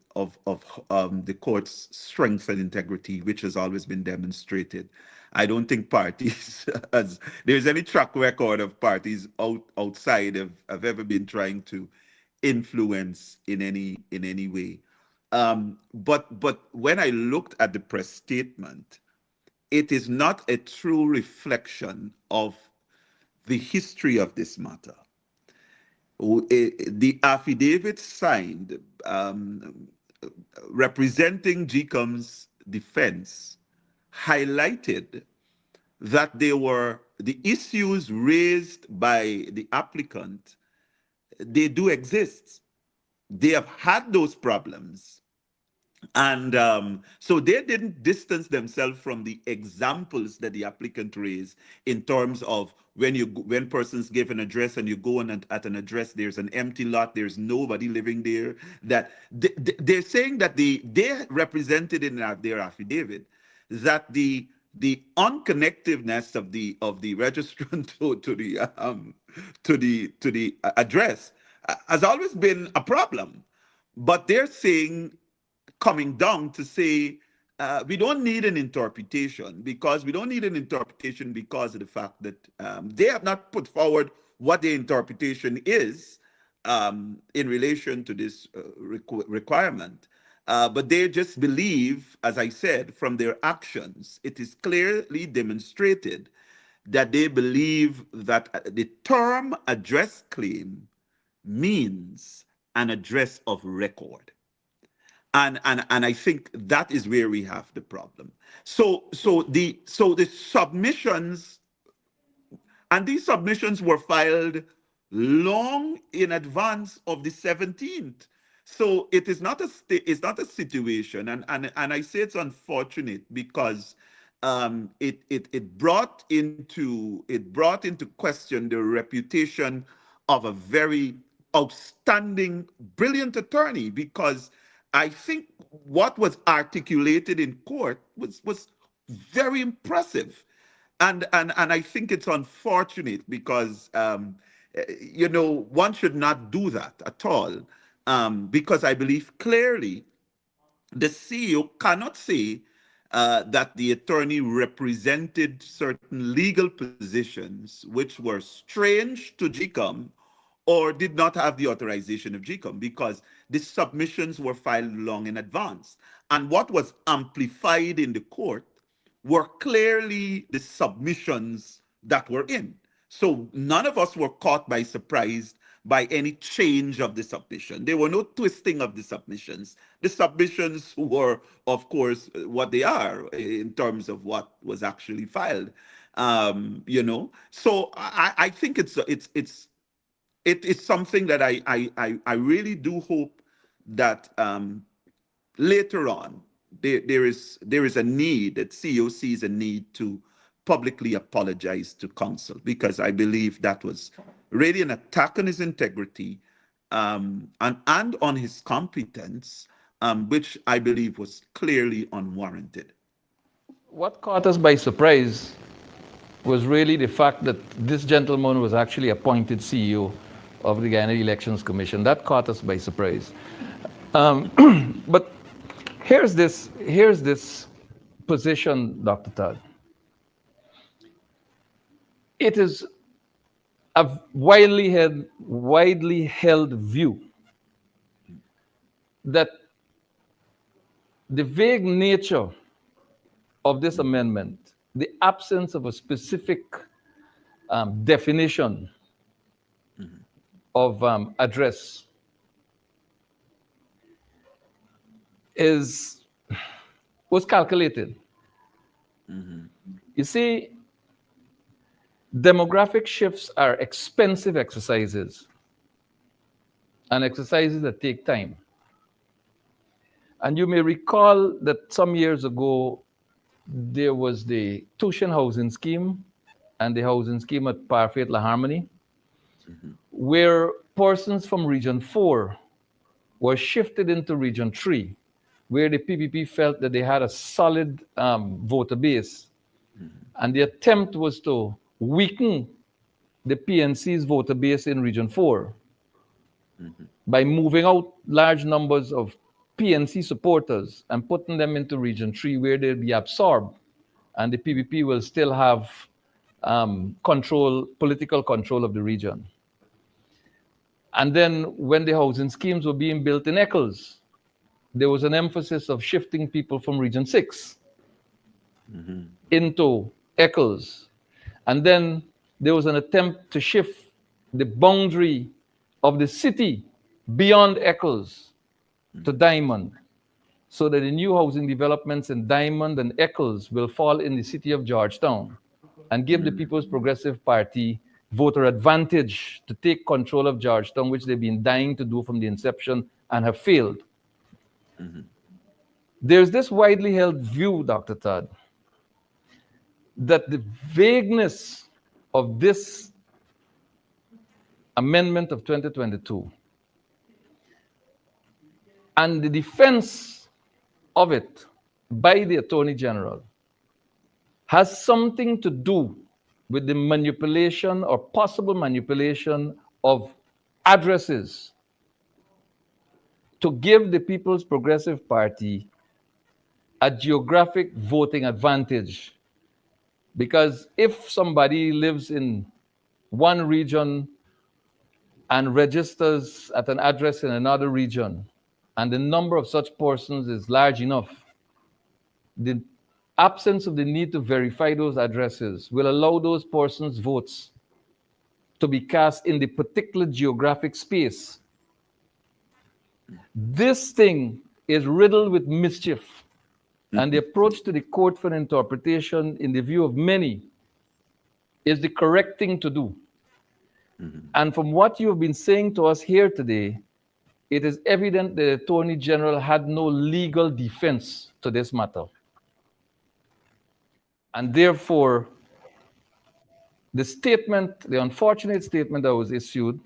court's strength and integrity, which has always been demonstrated. I don't think parties, as there's any track record of parties outside have ever been trying to influence in any way. But when I looked at the press statement, it is not a true reflection of the history of this matter. The affidavit signed representing GECOM's defense highlighted that the issues raised by the applicant, they do exist. They have had those problems. And so they didn't distance themselves from the examples that the applicant raised in terms of when persons give an address and you go on at an address, there's an empty lot, there's nobody living there. That they're saying that they represented in their affidavit that the unconnectedness of the registrant to the address has always been a problem. But they're saying, coming down to say, we don't need an interpretation because of the fact that they have not put forward what the interpretation is in relation to this requirement. But they just believe, as I said, from their actions, it is clearly demonstrated that they believe that the term address claim means an address of record. And I think that is where we have the problem. So the submissions, and these submissions were filed long in advance of the 17th. So it is not it's not a situation, and I say it's unfortunate because it brought into question the reputation of a very outstanding, brilliant attorney, because I think what was articulated in court was very impressive. And I think it's unfortunate because one should not do that at all, because I believe clearly the CEO cannot say that the attorney represented certain legal positions which were strange to GECOM or did not have the authorization of GECOM, because the submissions were filed long in advance. And what was amplified in the court were clearly the submissions that were in. So none of us were caught by surprise by any change of the submission. There were no twisting of the submissions. The submissions were, of course, what they are in terms of what was actually filed. So I think it's something that I really do hope that later on there is a need, that CEO sees a need to publicly apologize to counsel, because I believe that was really an attack on his integrity and on his competence, which I believe was clearly unwarranted. What caught us by surprise was really the fact that this gentleman was actually appointed CEO of the Guyana Elections Commission. That caught us by surprise. But here's this position, Dr. Todd. It is a widely held view that the vague nature of this amendment, the absence of a specific definition of address was calculated. You see, demographic shifts are expensive exercises and exercises that take time. And you may recall that some years ago, there was the tuition housing scheme and the housing scheme at Parfait La Harmonie, where persons from Region 4 were shifted into Region 3, where the PPP felt that they had a solid voter base. And the attempt was to weaken the PNC's voter base in Region 4 by moving out large numbers of PNC supporters and putting them into Region 3, where they'll be absorbed, and the PPP will still have political control of the region. And then when the housing schemes were being built in Eccles, there was an emphasis of shifting people from Region 6 into Eccles. And then there was an attempt to shift the boundary of the city beyond Eccles to Diamond, so that the new housing developments in Diamond and Eccles will fall in the city of Georgetown and give the People's Progressive Party voter advantage to take control of Georgetown, which they've been dying to do from the inception and have failed. There's this widely held view, Dr. Todd, that the vagueness of this amendment of 2022 and the defense of it by the Attorney General has something to do with the manipulation or possible manipulation of addresses to give the People's Progressive Party a geographic voting advantage. Because if somebody lives in one region and registers at an address in another region, and the number of such persons is large enough, the absence of the need to verify those addresses will allow those persons' votes to be cast in the particular geographic space. This thing is riddled with mischief, and the approach to the court for interpretation, in the view of many, is the correct thing to do. And from what you have been saying to us here today, it is evident the Attorney General had no legal defense to this matter. And therefore, the statement, the unfortunate statement that was issued,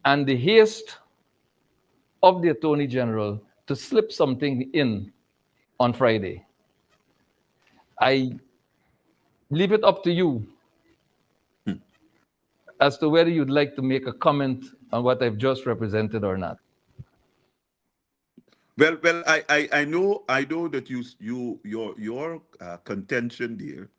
and the haste of the Attorney General to slip something in on Friday, I leave it up to you as to whether you'd like to make a comment on what I've just represented or not. Well, I know that your contention there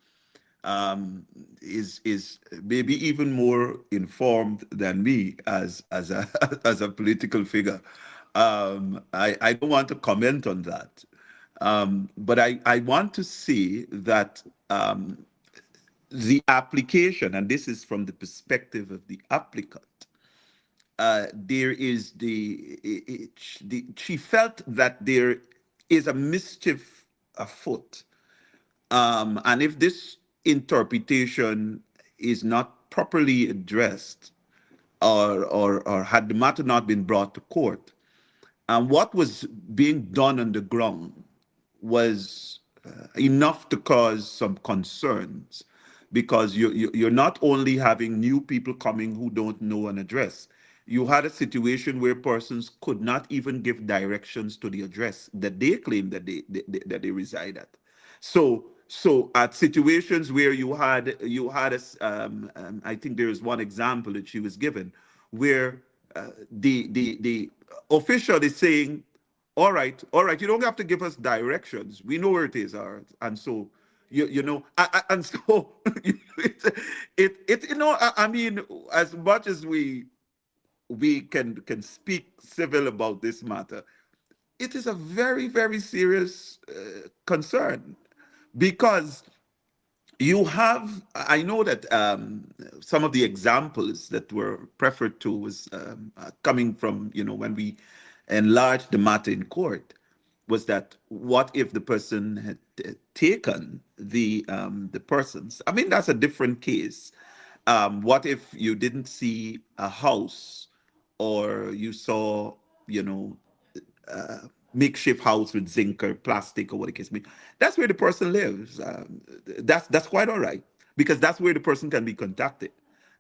is maybe even more informed than me as a as a political figure. I don't want to comment on that, but I want to say that the application, and this is from the perspective of the applicant, there is she felt that there is a mischief afoot, and if this interpretation is not properly addressed, or had the matter not been brought to court, and what was being done on the ground was enough to cause some concerns, because you're not only having new people coming who don't know an address. You had a situation where persons could not even give directions to the address that they claim that they reside at. So at situations where you had I think there is one example that she was given where the official is saying, all right, you don't have to give us directions. We know where it is, all right. And so you know, and so I mean, as much as we can speak civil about this matter, it is a very, very serious concern, because you have, I know that some of the examples that were preferred to was coming from, when we enlarged the matter in court, was that what if the person had taken the persons? I mean, that's a different case. What if you didn't see a house, or you saw, you know, makeshift house with zinc or plastic or what it case may be? That's where the person lives. That's quite all right, because that's where the person can be contacted.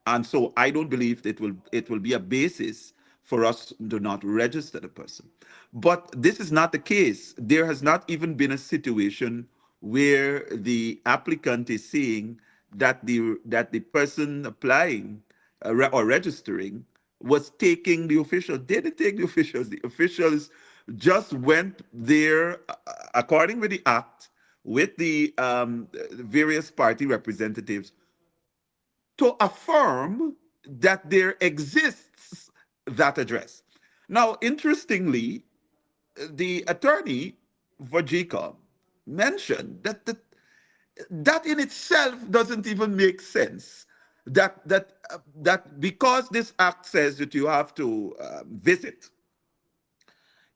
And so I don't believe it will be a basis for us to not register the person. But this is not the case. There has not even been a situation where the applicant is saying that the person applying or registering was taking the official. They didn't take the officials. The officials just went there, according with the act, with the various party representatives, to affirm that there exists that address. Now, interestingly, the attorney for GECOM mentioned that in itself doesn't even make sense. That because this act says that you have to visit,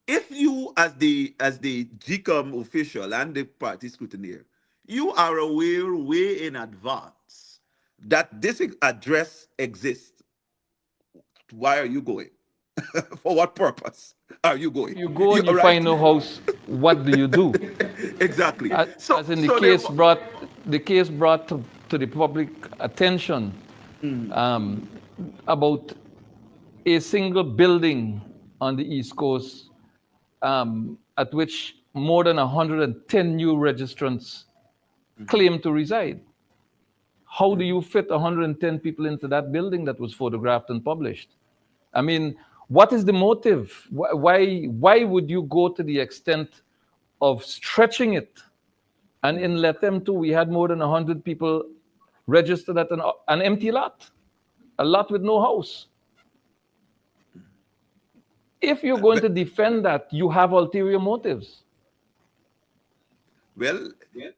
if you, as the GECOM official and the party scrutineer, you are aware way in advance that this address exists, why are you going? For what purpose are you going? You go You and you all right? find no house, what do you do? Exactly. As in So therefore, the case brought to the public attention um, about a single building on the East Coast at which more than 110 new registrants claim to reside. How do you fit 110 people into that building that was photographed and published? I mean, what is the motive? Why would you go to the extent of stretching it? And in Letem too, we had more than 100 people registered at an empty lot, a lot with no house. If you're going but, to defend that, you have ulterior motives. well,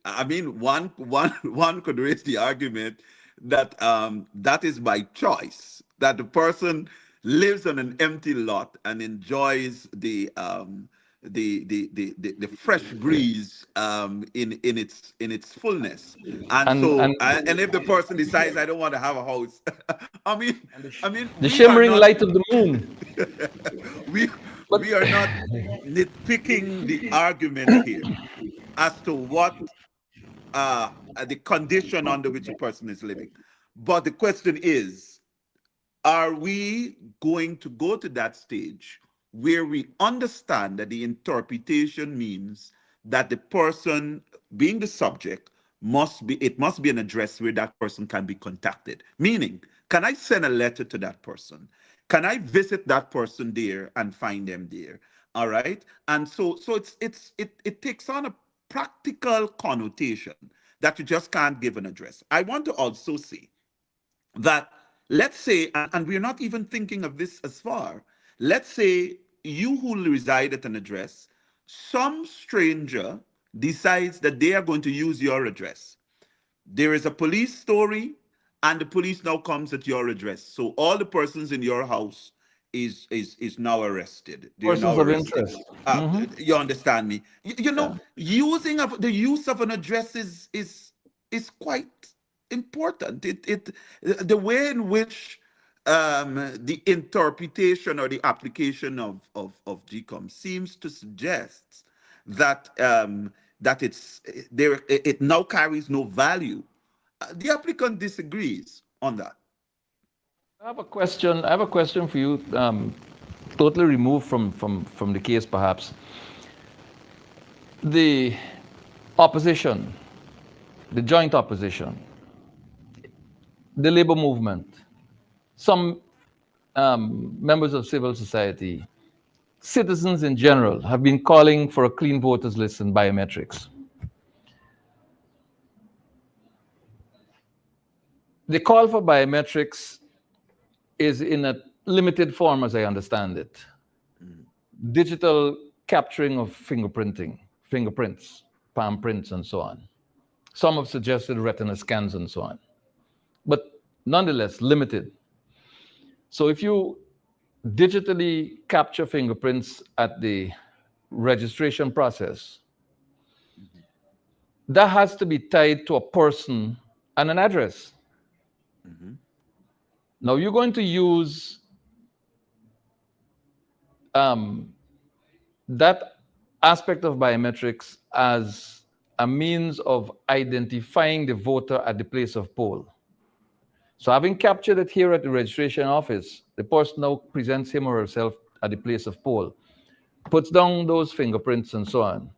I mean, one could raise the argument that that is by choice, that the person lives on an empty lot and enjoys the fresh breeze in its fullness. And And so, and if the person decides, I don't want to have a house, I mean, the we are shimmering not light of the moon. we But we are not nitpicking the argument here as to what the condition under which a person is living. But the question is, are we going to go to that stage where we understand that the interpretation means that the person being the subject must be an address where that person can be contacted? Meaning, can I send a letter to that person? Can I visit that person there and find them there? All right. And so it takes on a practical connotation that you just can't give an address. I want to also say that, let's say, and we're not even thinking of this as far, let's say you who reside at an address, some stranger decides that they are going to use your address. There is a police story, and the police now comes at your address. So all the persons in your house is now arrested. They are persons now of arrested. interest. You understand me? Yeah. The use of an address is quite important. The way in which the interpretation or the application of GECOM seems to suggest that that it now carries no value. The applicant disagrees on that. I have a question. I have a question for you, totally removed from the case, perhaps. The opposition, the joint opposition, the labor movement, some members of civil society, citizens in general have been calling for a clean voters list and biometrics. The call for biometrics is in a limited form, as I understand it. Digital capturing of fingerprints, palm prints, and so on. Some have suggested retina scans and so on, but nonetheless limited. So if you digitally capture fingerprints at the registration process, that has to be tied to a person and an address. Now you're going to use that aspect of biometrics as a means of identifying the voter at the place of poll. So having captured it here at the registration office, the person now presents him or herself at the place of poll, puts down those fingerprints and so on.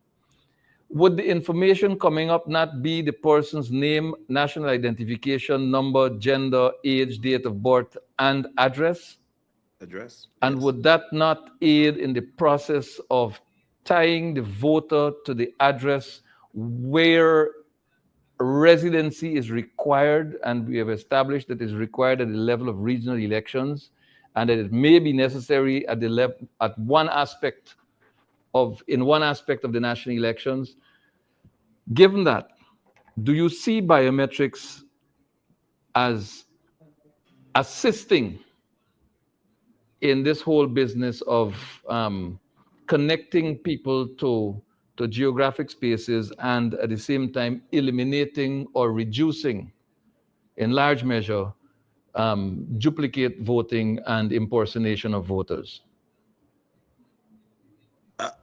Would the information coming up not be the person's name, national identification number, gender, age, date of birth, and address? Address. And Yes. would that not aid in the process of tying the voter to the address where residency is required, and we have established that is required at the level of regional elections, and that it may be necessary at the level at one aspect of the national elections? Given that, do you see biometrics as assisting in this whole business of connecting people to geographic spaces and at the same time eliminating or reducing in large measure duplicate voting and impersonation of voters?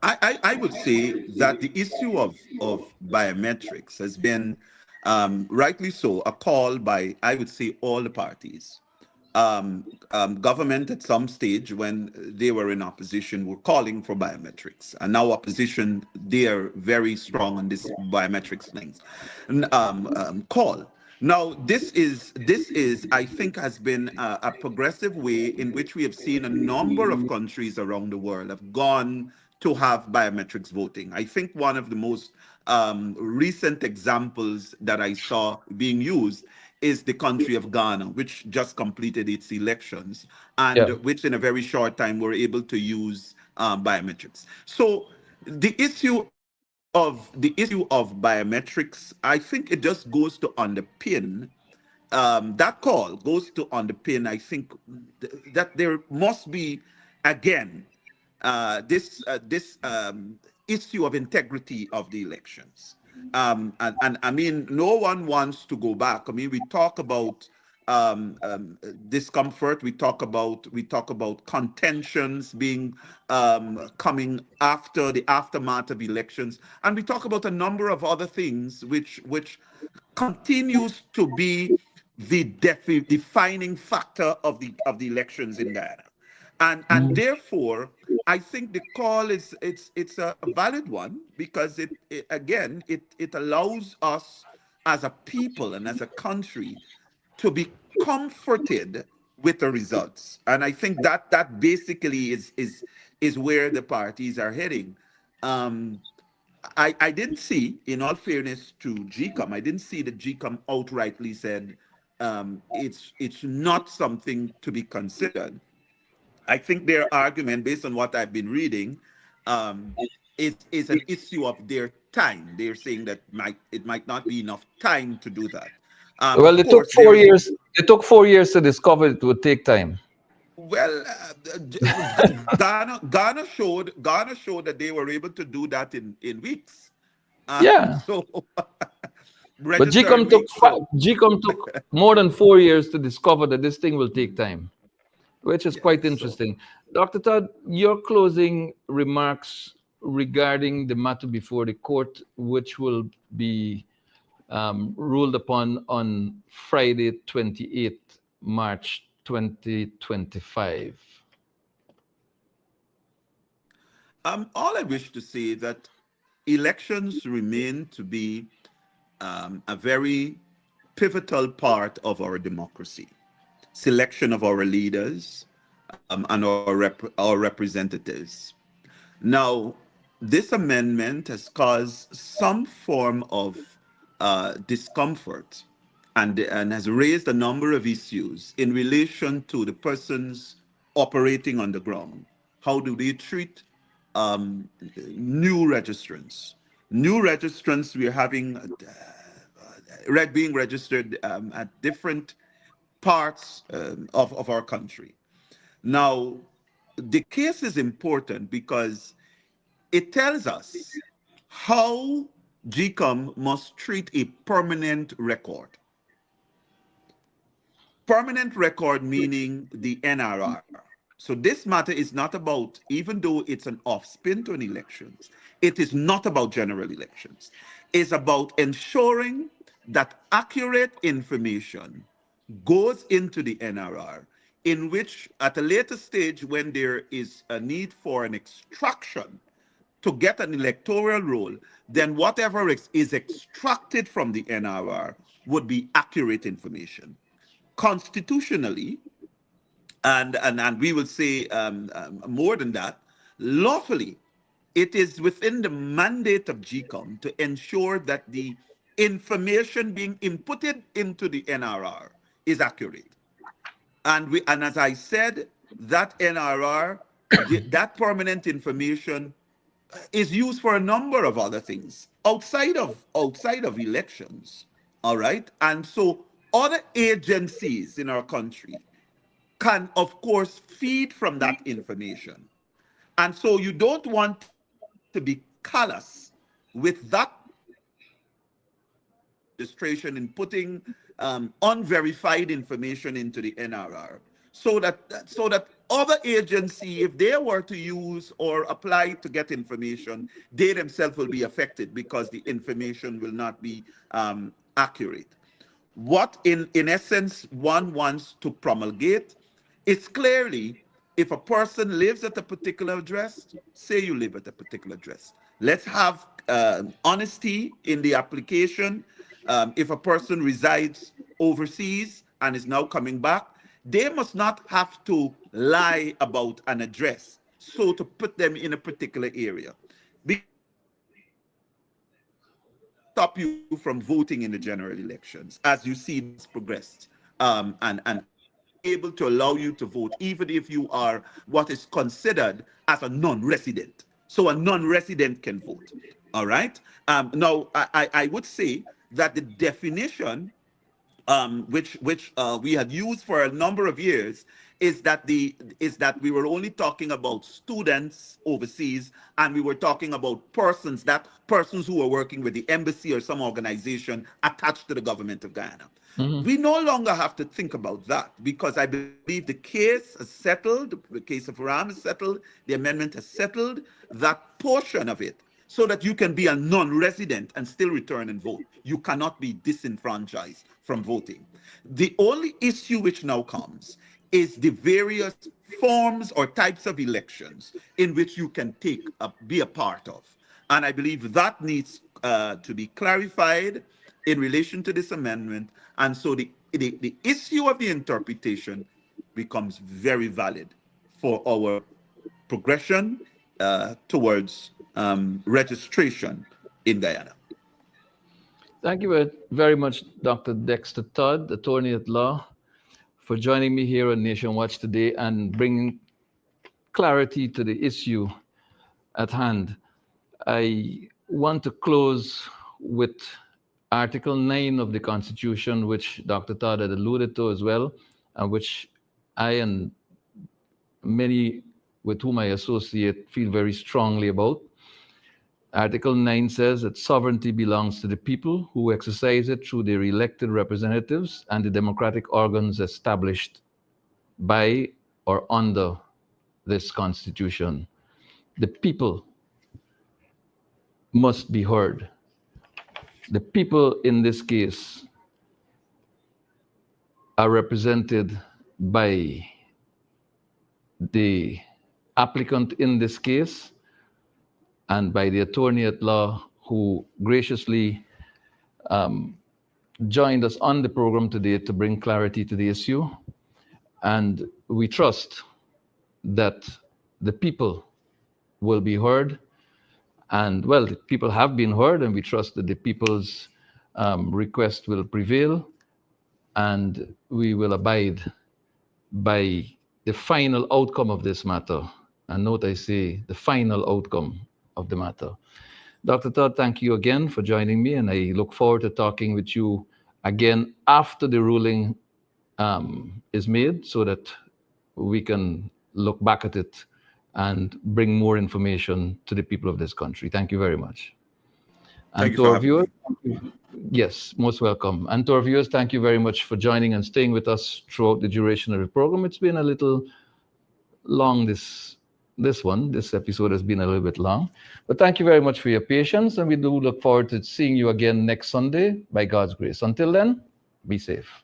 I would say that the issue of biometrics has been, rightly so, a call by, I would say, all the parties. Government at some stage when they were in opposition were calling for biometrics, and now opposition, they are very strong on this biometrics things call. Now this is I think has been a progressive way in which we have seen a number of countries around the world have gone to have biometrics voting. I think one of the most recent examples that I saw being used is the country of Ghana, which just completed its elections and Yeah. which in a very short time were able to use biometrics. So the issue of biometrics, I think it just goes to underpin that call goes to underpin, I think, that there must be, again, this issue of integrity of the elections. And I mean, no one wants to go back. I mean, we talk about discomfort. We talk about contentions being coming after the aftermath of elections, and we talk about a number of other things which continues to be the defining factor of the elections in Guyana. And therefore, I think the call is it's a valid one, because it again it allows us as a people and as a country to be comforted with the results. And I think that basically is where the parties are heading. Um, I didn't see, in all fairness to GECOM, I didn't see that GECOM outrightly said it's not something to be considered. I think their argument, based on what I've been reading, um, is an issue of their time. They're saying that it might not be enough time to do that. Well, Of it took course, there four is. years. It took 4 years to discover it would take time. Well, Ghana showed that they were able to do that in weeks. Yeah, So but register in weeks. So GCOM took more than 4 years to discover that this thing will take time, which is yeah. quite So interesting. Dr. Todd, your closing remarks regarding the matter before the court, which will be ruled upon on Friday, 28th March 2025. all I wish to say is that elections remain to be a very pivotal part of our democracy. Selection of our leaders and our representatives. Now, this amendment has caused some form of discomfort and has raised a number of issues in relation to the persons operating on the ground. How do they treat new registrants? New registrants, we're having being registered at different parts of our country. Now, the case is important because it tells us how GECOM must treat a permanent record. Permanent record meaning the NRR. So this matter is not about, even though it's an off spin to an elections, it is not about general elections. It's about ensuring that accurate information goes into the NRR, in which at a later stage, when there is a need for an extraction to get an electoral roll, then whatever is extracted from the NRR would be accurate information. Constitutionally, and we will say more than that, lawfully, it is within the mandate of GECOM to ensure that the information being inputted into the NRR is accurate. And as I said, that NRR, that permanent information is used for a number of other things outside of elections. All right. And so other agencies in our country can, of course, feed from that information. And so you don't want to be callous with that registration in putting unverified information into the NRR, so that other agency, if they were to use or apply to get information, they themselves will be affected because the information will not be accurate. What in essence one wants to promulgate is clearly, if a person lives at a particular address, say you live at a particular address, let's have honesty in the application. If a person resides overseas and is now coming back, they must not have to lie about an address so to put them in a particular area, because that will stop you from voting in the general elections, as you see this progressed, and unable to allow you to vote, even if you are what is considered as a non-resident. So a non-resident can vote. All right. Now, I would say that the definition, which we had used for a number of years, is that we were only talking about students overseas, and we were talking about persons who were working with the embassy or some organization attached to the government of Guyana. We no longer have to think about that, because I believe the case is settled, the case of Ram is settled, the amendment has settled that portion of it, so that you can be a non-resident and still return and vote. You cannot be disenfranchised from voting. The only issue which now comes is the various forms or types of elections in which you can be a part of. And I believe that needs to be clarified in relation to this amendment. And so the issue of the interpretation becomes very valid for our progression towards registration in Guyana. Thank you very much, Dr. Dexter Todd, attorney at law, for joining me here on Nation Watch today and bringing clarity to the issue at hand. I want to close with Article 9 of the Constitution, which Dr. Todd had alluded to as well, and which I and many with whom I associate feel very strongly about. Article 9 says that sovereignty belongs to the people, who exercise it through their elected representatives and the democratic organs established by or under this Constitution. The people must be heard. The people in this case are represented by the applicant in this case and by the attorney at law, who graciously joined us on the program today to bring clarity to the issue. And we trust that the people will be heard. And well, the people have been heard, and we trust that the people's request will prevail, and we will abide by the final outcome of this matter. And note I say the final outcome of the matter. Dr. Todd, thank you again for joining me, and I look forward to talking with you again after the ruling is made so that we can look back at it and bring more information to the people of this country. Thank you very much. And Thank you to for our having viewers, me. yes, most welcome. And to our viewers, thank you very much for joining and staying with us throughout the duration of the program. It's been a little long, this episode has been a little bit long, but thank you very much for your patience, and we do look forward to seeing you again next Sunday by God's grace. Until then, be safe.